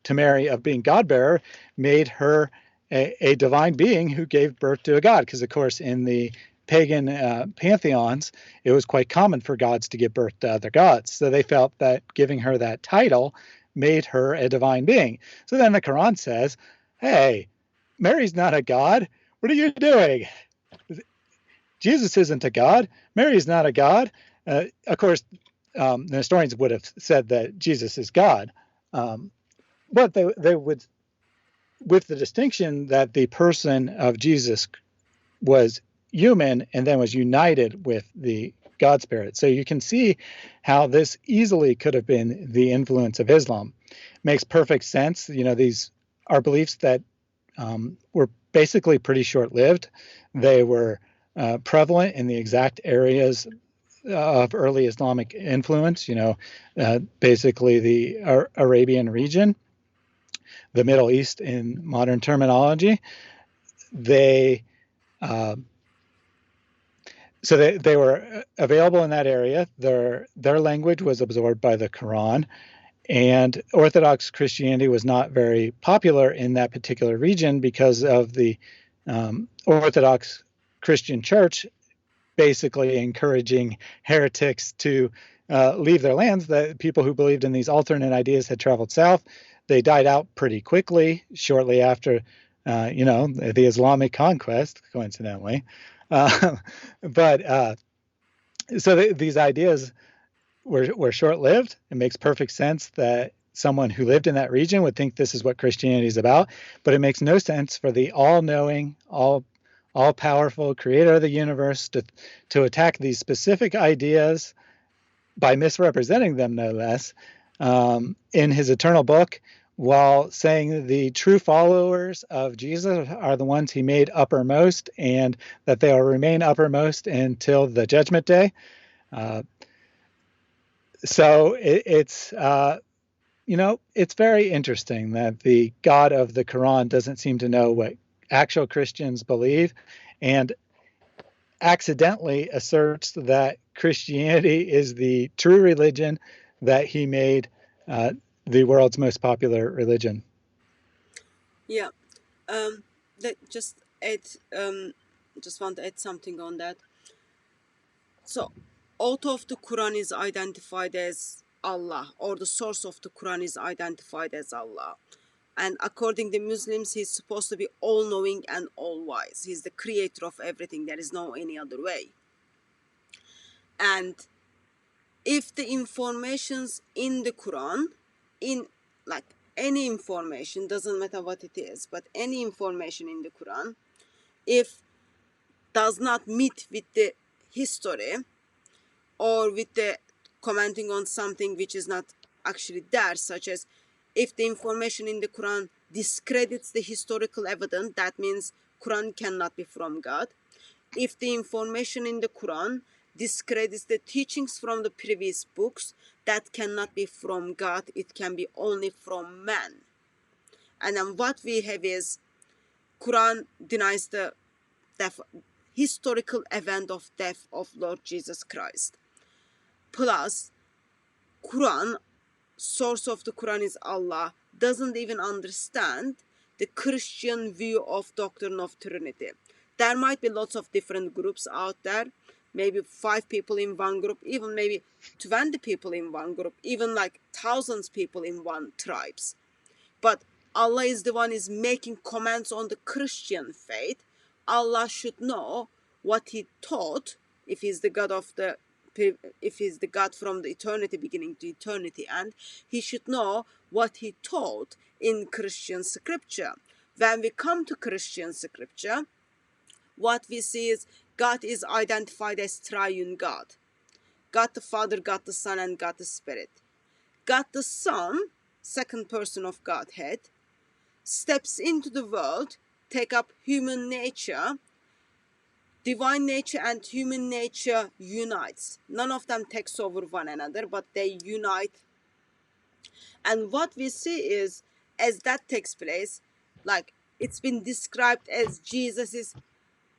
to Mary of being God-bearer made her a divine being who gave birth to a god, because of course in the pagan pantheons it was quite common for gods to give birth to other gods. So they felt that giving her that title made her a divine being. So then the Quran says, hey, Mary's not a god. What are you doing? Jesus isn't a god. Mary's not a god. Of course, the historians would have said that Jesus is God, but they would, with the distinction that the person of Jesus was human and then was united with the God spirit. So you can see how this easily could have been the influence of Islam. Makes perfect sense. These are beliefs that were basically pretty short-lived. They were prevalent in the exact areas of early Islamic influence, basically the Arabian region, the Middle East in modern terminology. They were available in that area. Their language was absorbed by the Quran, and Orthodox Christianity was not very popular in that particular region because of the Orthodox Christian Church basically encouraging heretics to leave their lands. The people who believed in these alternate ideas had traveled south. They died out pretty quickly, shortly after, the Islamic conquest, coincidentally. These ideas were short-lived. It makes perfect sense that someone who lived in that region would think this is what Christianity is about, but it makes no sense for the all-knowing, all-powerful creator of the universe to attack these specific ideas by misrepresenting them, no less, in his eternal book, while saying the true followers of Jesus are the ones he made uppermost, and that they will remain uppermost until the judgment day. So it's very interesting that the God of the Quran doesn't seem to know what actual Christians believe, and accidentally asserts that Christianity is the true religion, that he made the world's most popular religion. Yeah, just want to add something on that. So, author of the Quran is identified as Allah, or the source of the Quran is identified as Allah. And according to Muslims, he's supposed to be all-knowing and all-wise. He's the creator of everything. There is no any other way. And if the informations in the Quran, any information, doesn't matter what it is, but any information in the Quran, if does not meet with the history or with the commenting on something which is not actually there, such as if the information in the Quran discredits the historical evidence, that means Quran cannot be from God. If the information in the Quran discredits the teachings from the previous books, that cannot be from God, it can be only from man. And then what we have is Quran denies the historical event of death of Lord Jesus Christ. Plus, Quran, source of the Quran is Allah, doesn't even understand the Christian view of doctrine of Trinity. There might be lots of different groups out there, maybe 5 people in one group, even maybe 20 people in one group, even like thousands of people in one tribes. But Allah is the one is making comments on the Christian faith, Allah should know what he taught, if he's the God of the, if he's the God from the eternity beginning to eternity end, he should know what he taught in Christian scripture. When we come to Christian scripture, what we see is God is identified as triune God. God the Father, God the Son, and God the Spirit. God the Son, second person of Godhead, steps into the world, take up human nature. Divine nature and human nature unites. None of them takes over one another, but they unite. And what we see is, as that takes place, like it's been described as Jesus is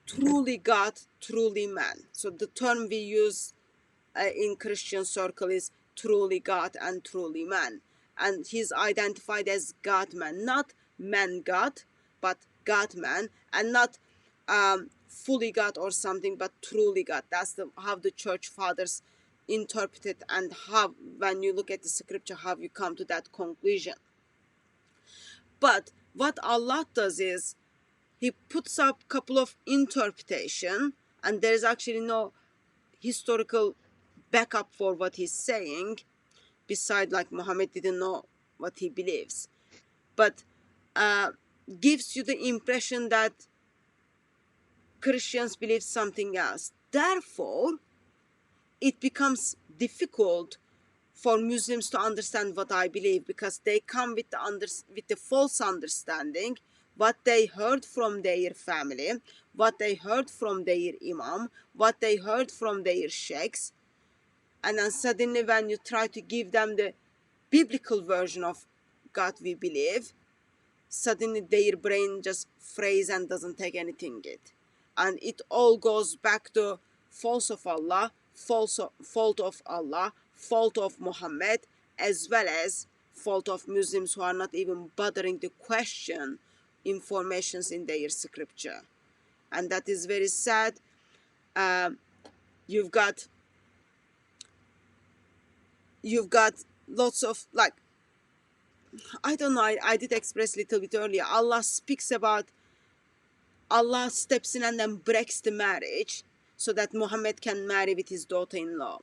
truly God, truly man. So the term we use in Christian circle is truly God and truly man. And he's identified as God-man, not man-God, but God-man, and not fully God or something, but truly God. That's how the church fathers interpret it, and how, when you look at the scripture, how you come to that conclusion. But what Allah does is, he puts up a couple of interpretation, and there is actually no historical backup for what he's saying, beside like Muhammad didn't know what he believes, but gives you the impression that Christians believe something else. Therefore, it becomes difficult for Muslims to understand what I believe, because they come with the false understanding, what they heard from their family, what they heard from their imam, what they heard from their sheikhs. And then suddenly when you try to give them the biblical version of God we believe, suddenly their brain just freezes and doesn't take anything it. And it all goes back to fault of Allah, fault of Allah, fault of Muhammad, as well as fault of Muslims who are not even bothering to question informations in their scripture. And that is very sad. You've got lots of, like, I don't know, I did express a little bit earlier. Allah speaks about, Allah steps in and then breaks the marriage so that Muhammad can marry with his daughter-in-law.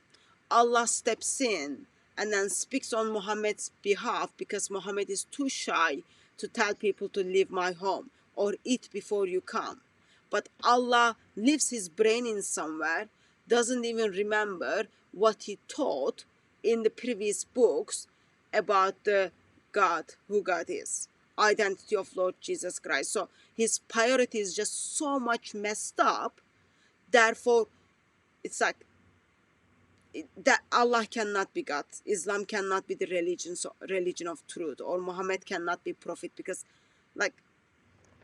Allah steps in and then speaks on Muhammad's behalf because Muhammad is too shy to tell people to leave my home or eat before you come. But Allah leaves his brain in somewhere, doesn't even remember what he taught in the previous books about the God, who God is, identity of Lord Jesus Christ. So his priority is just so much messed up. Therefore, it's like that Allah cannot be God, Islam cannot be the religion of truth, or Muhammad cannot be prophet, because like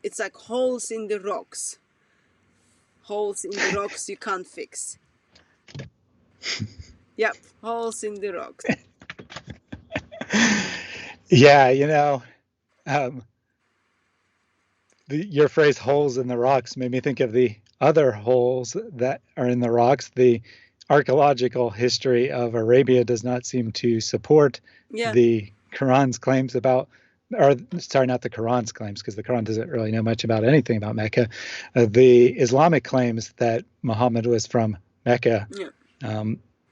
it's like holes in the rocks. Holes in the rocks you can't fix. Yep, holes in the rocks. Yeah, your phrase "holes in the rocks" made me think of the other holes that are in the rocks. The archaeological history of Arabia does not seem to support the Quran's claims about, or sorry, not the Quran's claims, because the Quran doesn't really know much about anything about Mecca. The Islamic claims that Muhammad was from Mecca.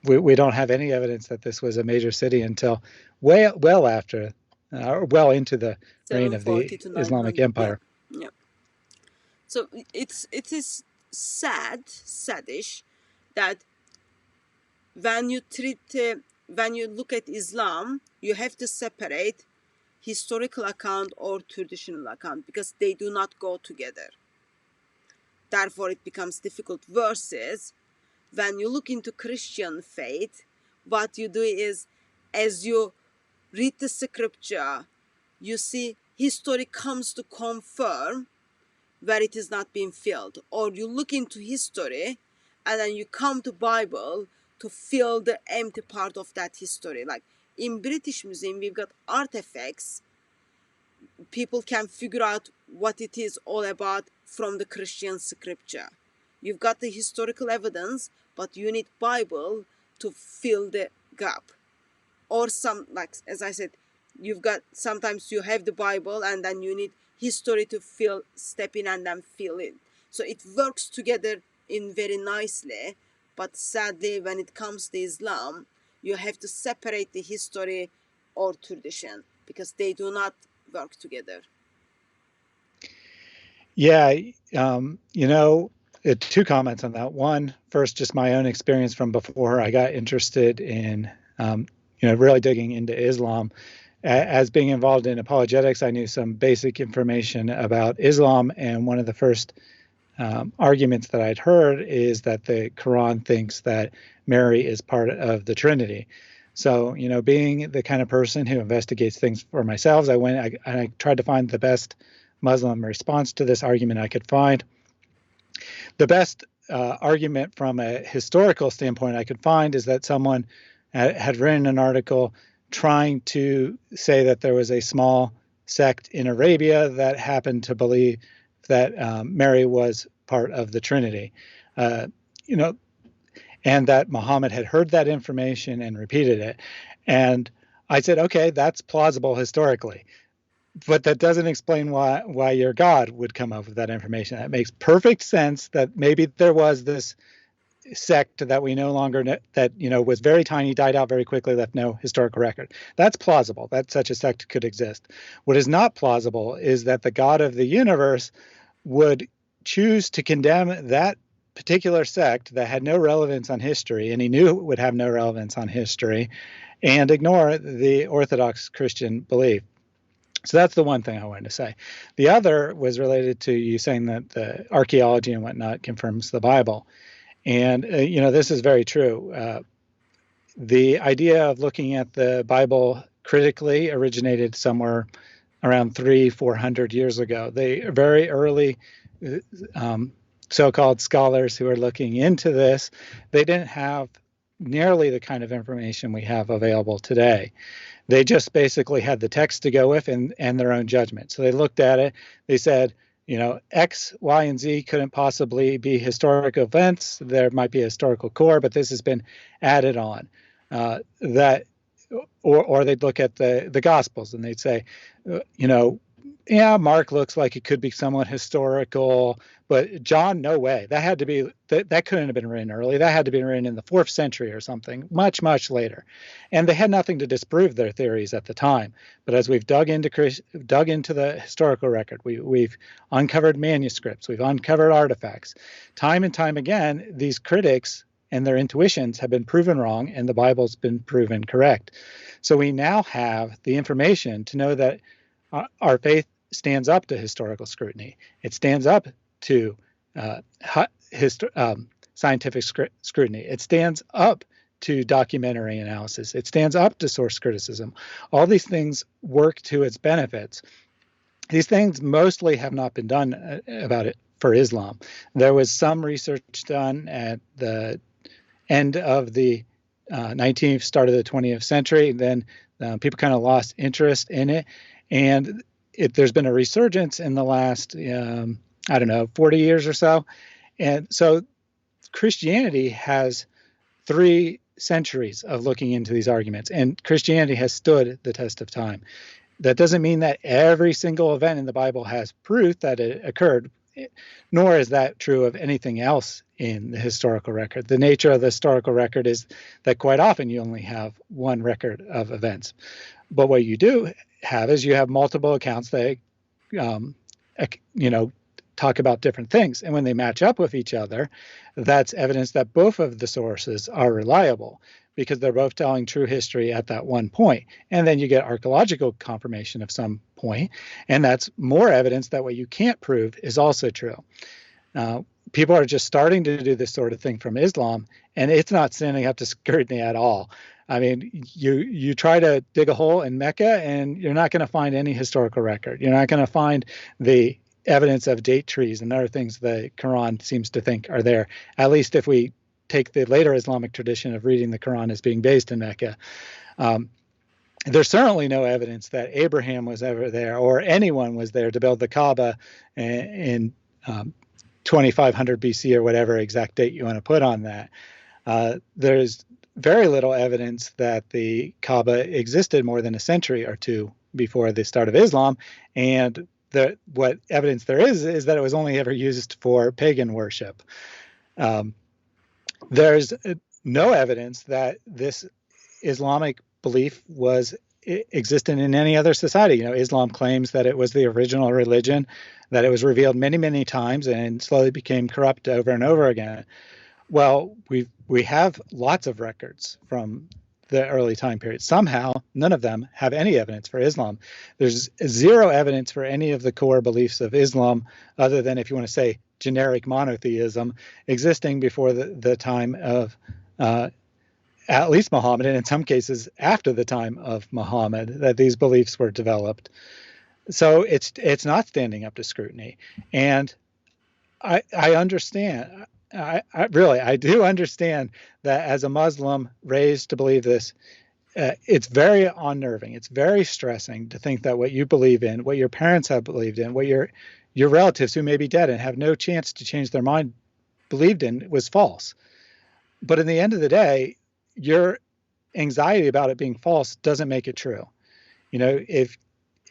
We don't have any evidence that this was a major city until well after, well into the reign of the Islamic Empire. Yeah. So it is saddish that when you look at Islam, you have to separate historical account or traditional account, because they do not go together. Therefore, it becomes difficult. Versus when you look into Christian faith, what you do is, as you read the scripture, you see history comes to confirm where it is not being filled. Or you look into history and then you come to Bible to fill the empty part of that history. Like in British Museum, we've got artifacts. People can figure out what it is all about from the Christian scripture. You've got the historical evidence, but you need Bible to fill the gap. Or some, like as I said, sometimes you have the Bible and then you need history to step in and then fill in. So it works together in very nicely. But sadly, when it comes to Islam, you have to separate the history or tradition because they do not work together. Yeah, two comments on that. One, first, just my own experience from before I got interested in, really digging into Islam. As being involved in apologetics, I knew some basic information about Islam, and one of the first arguments that I'd heard is that the Quran thinks that Mary is part of the Trinity. So, being the kind of person who investigates things for myself, I tried to find the best Muslim response to this argument I could find. The best argument from a historical standpoint I could find is that someone had written an article trying to say that there was a small sect in Arabia that happened to believe that Mary was part of the Trinity, and that Muhammad had heard that information and repeated it. And I said, okay, that's plausible historically, but that doesn't explain why your God would come up with that information. That makes perfect sense that maybe there was this sect that we no longer know, that was very tiny, died out very quickly, left no historical record. That's plausible that such a sect could exist. What is not plausible is that the God of the universe would choose to condemn that particular sect that had no relevance on history, and he knew it would have no relevance on history, and ignore the Orthodox Christian belief. So that's the one thing I wanted to say. The other was related to you saying that the archaeology and whatnot confirms the Bible. And, this is very true. The idea of looking at the Bible critically originated somewhere around 400 years ago. The very early so-called scholars who are looking into this, they didn't have nearly the kind of information we have available today. They just basically had the text to go with and their own judgment. So they looked at it, they said, X, Y, and Z couldn't possibly be historical events. There might be a historical core, but this has been added on. Or they'd look at the Gospels and they'd say, Mark looks like it could be somewhat historical, but John, no way. That couldn't have been written early. That had to be written in the 4th century or something, much, much later. And they had nothing to disprove their theories at the time. But as we've dug into the historical record, we've uncovered manuscripts, we've uncovered artifacts. Time and time again, these critics and their intuitions have been proven wrong, and the Bible's been proven correct. So we now have the information to know that our faith stands up to historical scrutiny. It stands up to scientific scrutiny. It stands up to documentary analysis. It stands up to source criticism. All these things work to its benefits. These things mostly have not been done about it for Islam. There was some research done at the end of the 19th, start of the 20th century. Then people kind of lost interest in it. And there's been a resurgence in the last, 40 years or so. And so Christianity has 3 centuries of looking into these arguments, and Christianity has stood the test of time. That doesn't mean that every single event in the Bible has proof that it occurred, nor is that true of anything else in the historical record. The nature of the historical record is that quite often you only have one record of events. But what you do have is you have multiple accounts that, talk about different things. And when they match up with each other, that's evidence that both of the sources are reliable because they're both telling true history at that one point. And then you get archaeological confirmation of some point, and that's more evidence that what you can't prove is also true. People are just starting to do this sort of thing from Islam, and it's not standing up to scrutiny at all. I mean, you try to dig a hole in Mecca, and you're not going to find any historical record. You're not going to find the evidence of date trees and other things the Quran seems to think are there, at least if we take the later Islamic tradition of reading the Quran as being based in Mecca. There's certainly no evidence that Abraham was ever there or anyone was there to build the Kaaba in 2500 BC or whatever exact date you want to put on that. There's very little evidence that the Kaaba existed more than a century or two before the start of Islam, and what evidence there is that it was only ever used for pagan worship. There's no evidence that this Islamic belief was existent in any other society. You know, Islam claims that it was the original religion, that it was revealed many, many times and slowly became corrupt over and over again. Well, we have lots of records from the early time period. Somehow, none of them have any evidence for Islam. There's zero evidence for any of the core beliefs of Islam, other than, if you want to say, generic monotheism, existing before the time of at least Muhammad, and in some cases after the time of Muhammad, that these beliefs were developed. So it's not standing up to scrutiny. And I understand. I do understand that as a Muslim raised to believe this, it's very unnerving. It's very stressing to think that what you believe in, what your parents have believed in, what your relatives who may be dead and have no chance to change their mind believed in was false. But in the end of the day, your anxiety about it being false doesn't make it true. You know, if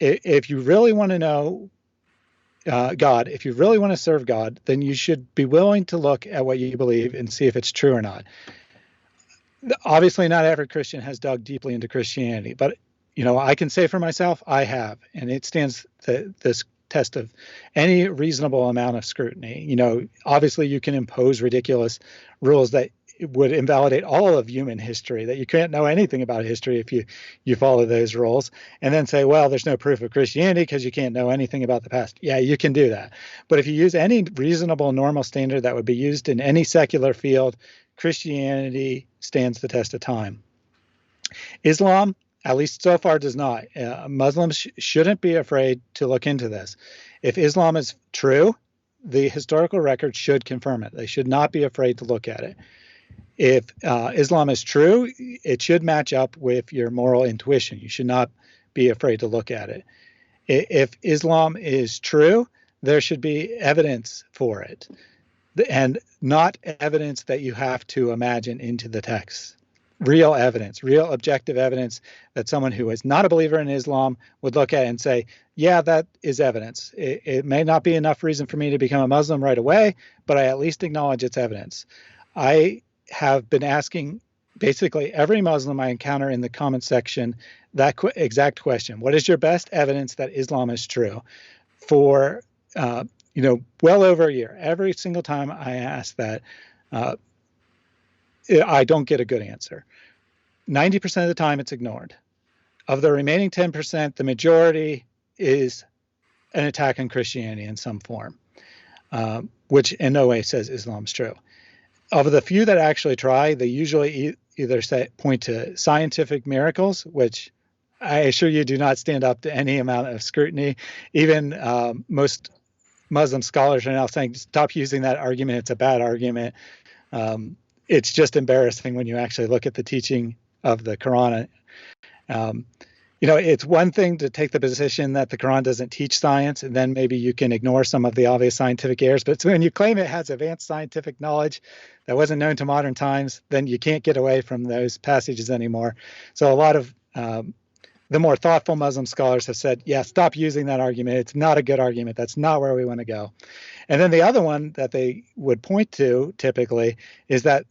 you really want to know God, if you really want to serve God, then you should be willing to look at what you believe and see if it's true or not. Obviously, not every Christian has dug deeply into Christianity, but you know, I can say for myself, I have, and it stands this test of any reasonable amount of scrutiny. You know, obviously, you can impose ridiculous rules that would invalidate all of human history, that you can't know anything about history if you follow those rules, and then say, well, there's no proof of Christianity because you can't know anything about the past. Yeah, you can do that. But if you use any reasonable, normal standard that would be used in any secular field, Christianity stands the test of time. Islam, at least so far, does not. Muslims shouldn't be afraid to look into this. If Islam is true, the historical record should confirm it. They should not be afraid to look at it. If Islam is true, it should match up with your moral intuition. You should not be afraid to look at it. If Islam is true, there should be evidence for it, and not evidence that you have to imagine into the text. Real evidence, real objective evidence that someone who is not a believer in Islam would look at and say, yeah, that is evidence. It may not be enough reason for me to become a Muslim right away, but I at least acknowledge its evidence. I have been asking basically every Muslim I encounter in the comment section that exact question. What is your best evidence that Islam is true? For well over a year. Every single time I ask that, I don't get a good answer. 90% of the time it's ignored. Of the remaining 10%, the majority is an attack on Christianity in some form, which in no way says Islam's true. Of the few that actually try, they usually either point to scientific miracles, which I assure you do not stand up to any amount of scrutiny. Even most Muslim scholars are now saying, stop using that argument. It's a bad argument. It's just embarrassing when you actually look at the teaching of the Quran. It's one thing to take the position that the Quran doesn't teach science, and then maybe you can ignore some of the obvious scientific errors. But when you claim it has advanced scientific knowledge that wasn't known to modern times, then you can't get away from those passages anymore. So a lot of the more thoughtful Muslim scholars have said, yeah, stop using that argument. It's not a good argument. That's not where we want to go. And then the other one that they would point to typically is that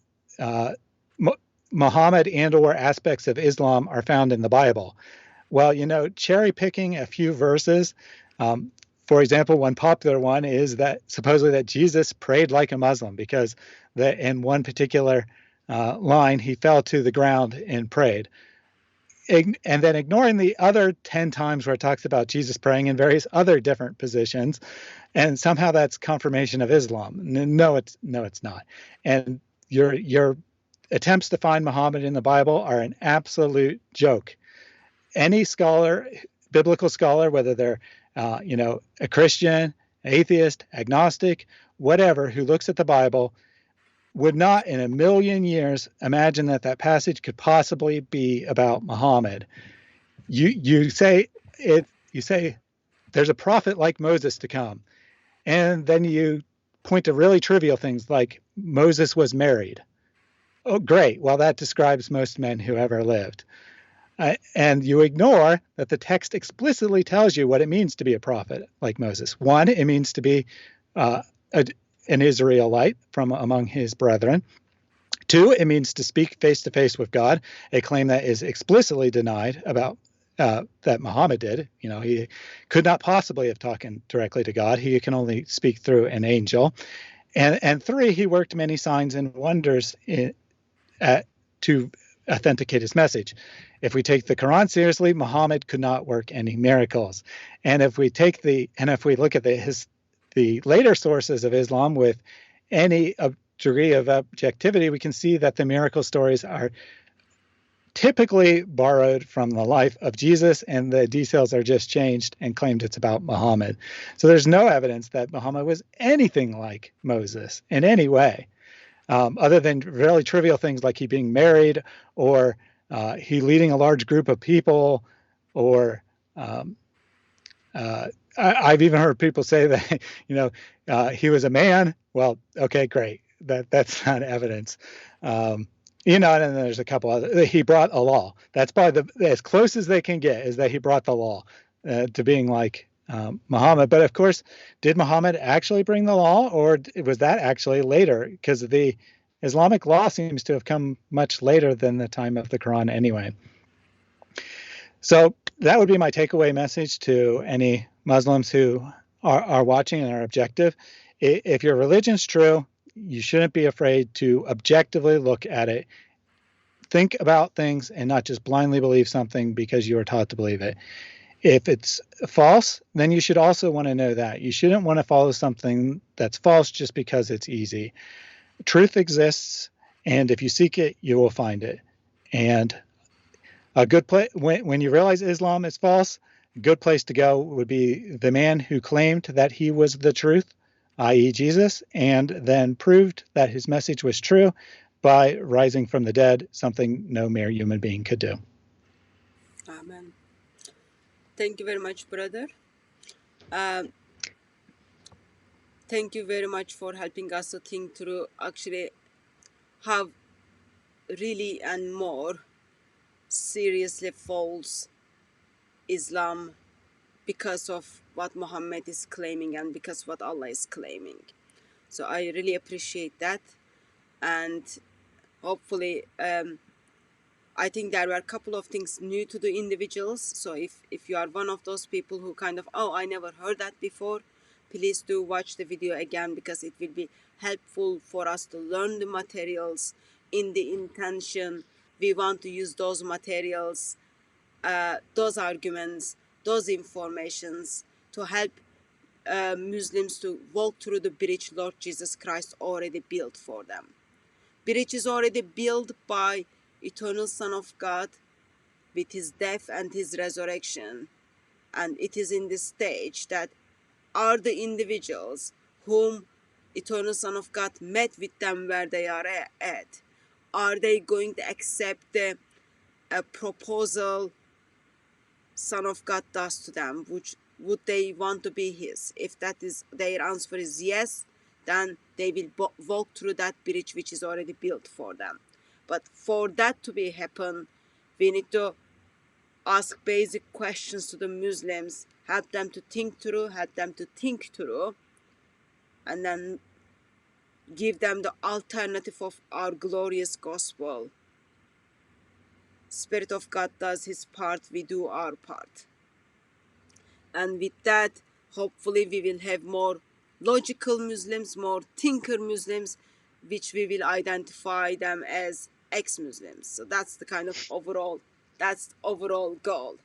Muhammad and or aspects of Islam are found in the Bible. Well, cherry picking a few verses. For example, one popular one is that supposedly that Jesus prayed like a Muslim because in one particular line, he fell to the ground and prayed. And then ignoring the other 10 times where it talks about Jesus praying in various other different positions. And somehow that's confirmation of Islam. No, it's not. And your attempts to find Muhammad in the Bible are an absolute joke. Any scholar, biblical scholar, whether they're, a Christian, atheist, agnostic, whatever, who looks at the Bible, would not in a million years imagine that passage could possibly be about Muhammad. You say there's a prophet like Moses to come, and then you point to really trivial things like Moses was married. Oh, great. Well, that describes most men who ever lived. And you ignore that the text explicitly tells you what it means to be a prophet like Moses. One, it means to be an Israelite from among his brethren. Two, it means to speak face to face with God, a claim that is explicitly denied about that Muhammad did. You know, he could not possibly have talked directly to God. He can only speak through an angel. And three, he worked many signs and wonders to authenticate his message. If we take the Quran seriously, Muhammad could not work any miracles. And if we look at the later sources of Islam with any degree of objectivity, we can see that the miracle stories are typically borrowed from the life of Jesus, and the details are just changed and claimed it's about Muhammad. So there's no evidence that Muhammad was anything like Moses in any way. Other than really trivial things like he being married, or he leading a large group of people, or I've even heard people say that he was a man. Well, okay, great. That's not evidence. And then there's a couple other. He brought a law. That's probably as close as they can get, is that he brought the law to being like Muhammad. But of course, did Muhammad actually bring the law, or was that actually later? Because the Islamic law seems to have come much later than the time of the Quran anyway. So that would be my takeaway message to any Muslims who are watching and are objective. If your religion's true, you shouldn't be afraid to objectively look at it. Think about things and not just blindly believe something because you were taught to believe it. If it's false, then you should also want to know that. You shouldn't want to follow something that's false just because it's easy. Truth exists, and if you seek it, you will find it. And a good place, when you realize Islam is false, a good place to go would be the man who claimed that he was the truth, i.e. Jesus, and then proved that his message was true by rising from the dead, something no mere human being could do. Amen. Thank you very much, brother. Thank you very much for helping us to think through actually how really and more seriously false Islam because of what Muhammad is claiming and because what Allah is claiming. So I really appreciate that. And hopefully, I think there were a couple of things new to the individuals. So if you are one of those people who kind of, oh, I never heard that before, please do watch the video again, because it will be helpful for us to learn the materials in the intention we want to use those materials, those arguments, those informations to help Muslims to walk through the bridge Lord Jesus Christ already built for them. Bridge is already built by eternal Son of God with his death and his resurrection. And it is in this stage that are the individuals whom eternal Son of God met with them where they are at. Are they going to accept the proposal Son of God does to them? Would they want to be his? If that is their answer is yes, then they will walk through that bridge which is already built for them. But for that to be happen, we need to ask basic questions to the Muslims, help them to think through, and then give them the alternative of our glorious gospel. Spirit of God does his part, we do our part. And with that, hopefully we will have more logical Muslims, more thinker Muslims, which we will identify them as ex-Muslims. So that's the kind of overall goal.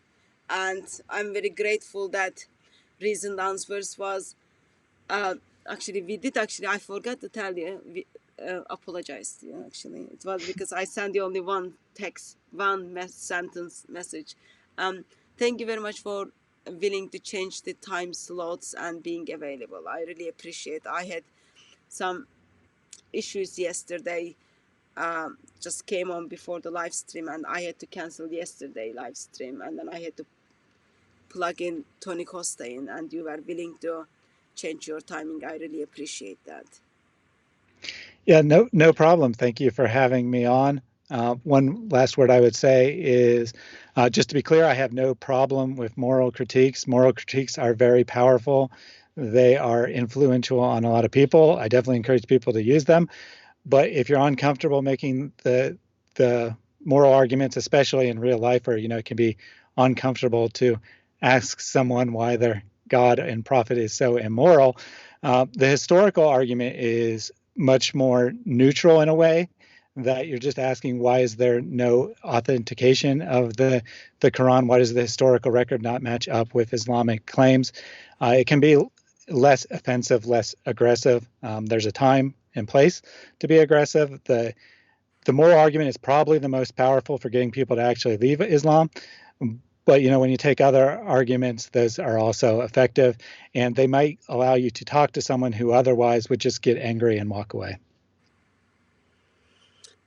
And I'm very grateful that Reasoned Answers was, I forgot to tell you, we apologized to you actually. It was because I sent you only one text, sentence message. Thank you very much for willing to change the time slots and being available. I really appreciate it. I had some issues yesterday, just came on before the live stream, and I had to cancel yesterday live stream, and then I had to plug in Tony Costa in, and you were willing to change your timing. I really appreciate that. Yeah, no problem. Thank you for having me on. One last word I would say is just to be clear, I have no problem with moral critiques. Moral critiques are very powerful. They are influential on a lot of people. I definitely encourage people to use them. But if you're uncomfortable making the moral arguments, especially in real life, or it can be uncomfortable to ask someone why their God and prophet is so immoral, the historical argument is much more neutral in a way, that you're just asking why is there no authentication of the Quran? Why does the historical record not match up with Islamic claims? It can be less offensive, less aggressive. There's a time and place to be aggressive. The moral argument is probably the most powerful for getting people to actually leave Islam. But when you take other arguments, those are also effective, and they might allow you to talk to someone who otherwise would just get angry and walk away.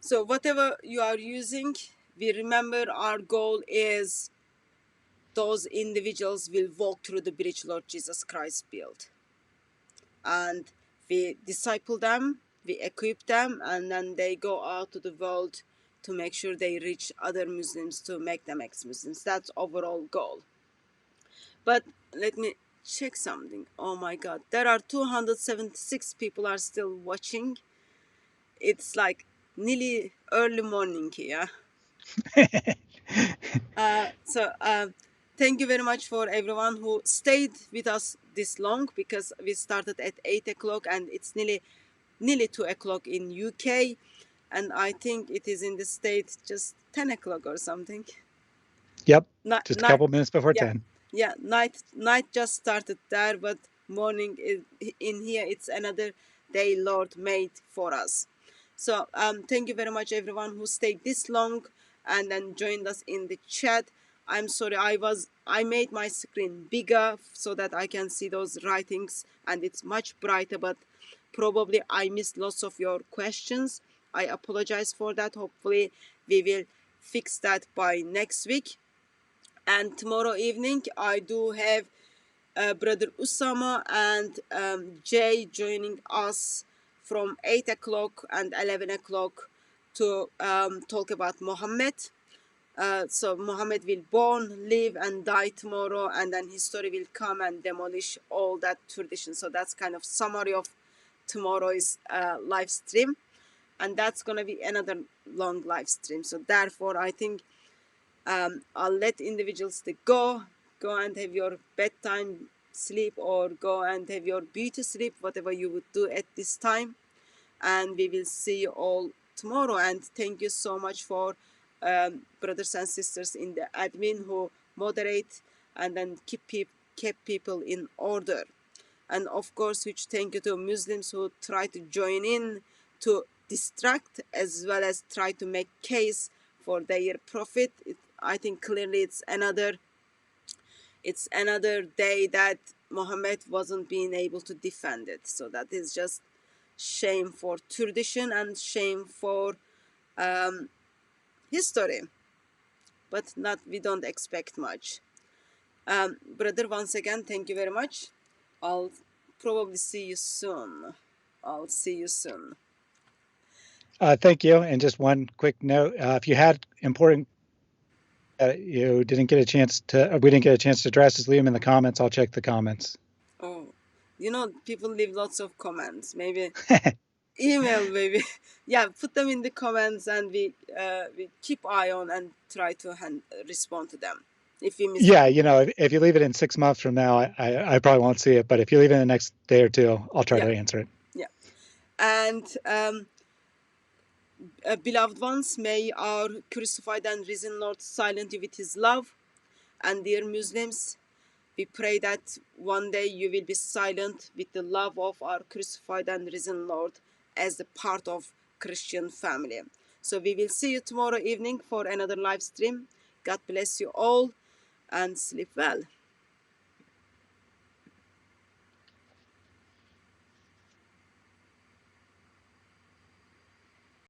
So whatever you are using, we remember our goal is those individuals will walk through the bridge Lord Jesus Christ built. And we disciple them, we equip them, and then they go out to the world to make sure they reach other Muslims to make them ex-Muslims. That's overall goal. But let me check something. Oh my God, there are 276 people are still watching. It's like nearly early morning here. Thank you very much for everyone who stayed with us this long, because we started at 8 o'clock and it's nearly 2 o'clock in UK, and I think it is in the States just 10 o'clock or something. Yep, just a couple minutes before yeah, 10. Yeah, night just started there, but morning is in here. It's another day Lord made for us. So thank you very much everyone who stayed this long and then joined us in the chat. I'm sorry, I made my screen bigger so that I can see those writings, and it's much brighter, but probably I missed lots of your questions. I apologize for that. Hopefully we will fix that by next week. And tomorrow evening I do have Brother Usama and Jay joining us from 8 o'clock and 11 o'clock to talk about Muhammad. So Muhammad will born, live and die tomorrow, and then history will come and demolish all that tradition. So that's kind of summary of tomorrow's live stream, and that's gonna be another long live stream. So therefore I think I'll let individuals to go and have your bedtime sleep, or go and have your beauty sleep, whatever you would do at this time, and we will see you all tomorrow. And thank you so much for brothers and sisters in the admin who moderate and then keep people in order. And of course, huge thank you to Muslims who try to join in to distract as well as try to make case for their profit. I think clearly it's another day that Muhammad wasn't being able to defend it. So that is just shame for tradition and shame for history. But we don't expect much. Brother, once again, thank you very much. I'll probably see you soon. Thank you. And just one quick note: if you had important you didn't get a chance to, we didn't get a chance to address, just leave them in the comments. I'll check the comments. Oh, people leave lots of comments. Maybe email, maybe. Yeah, put them in the comments, and we keep eye on and try to respond to them. If we miss if you leave it in 6 months from now, I probably won't see it. But if you leave it in the next day or two, I'll try to answer it. Yeah. And beloved ones, may our crucified and risen Lord silence you with his love. And dear Muslims, we pray that one day you will be silent with the love of our crucified and risen Lord as a part of Christian family. So we will see you tomorrow evening for another live stream. God bless you all and sleep well.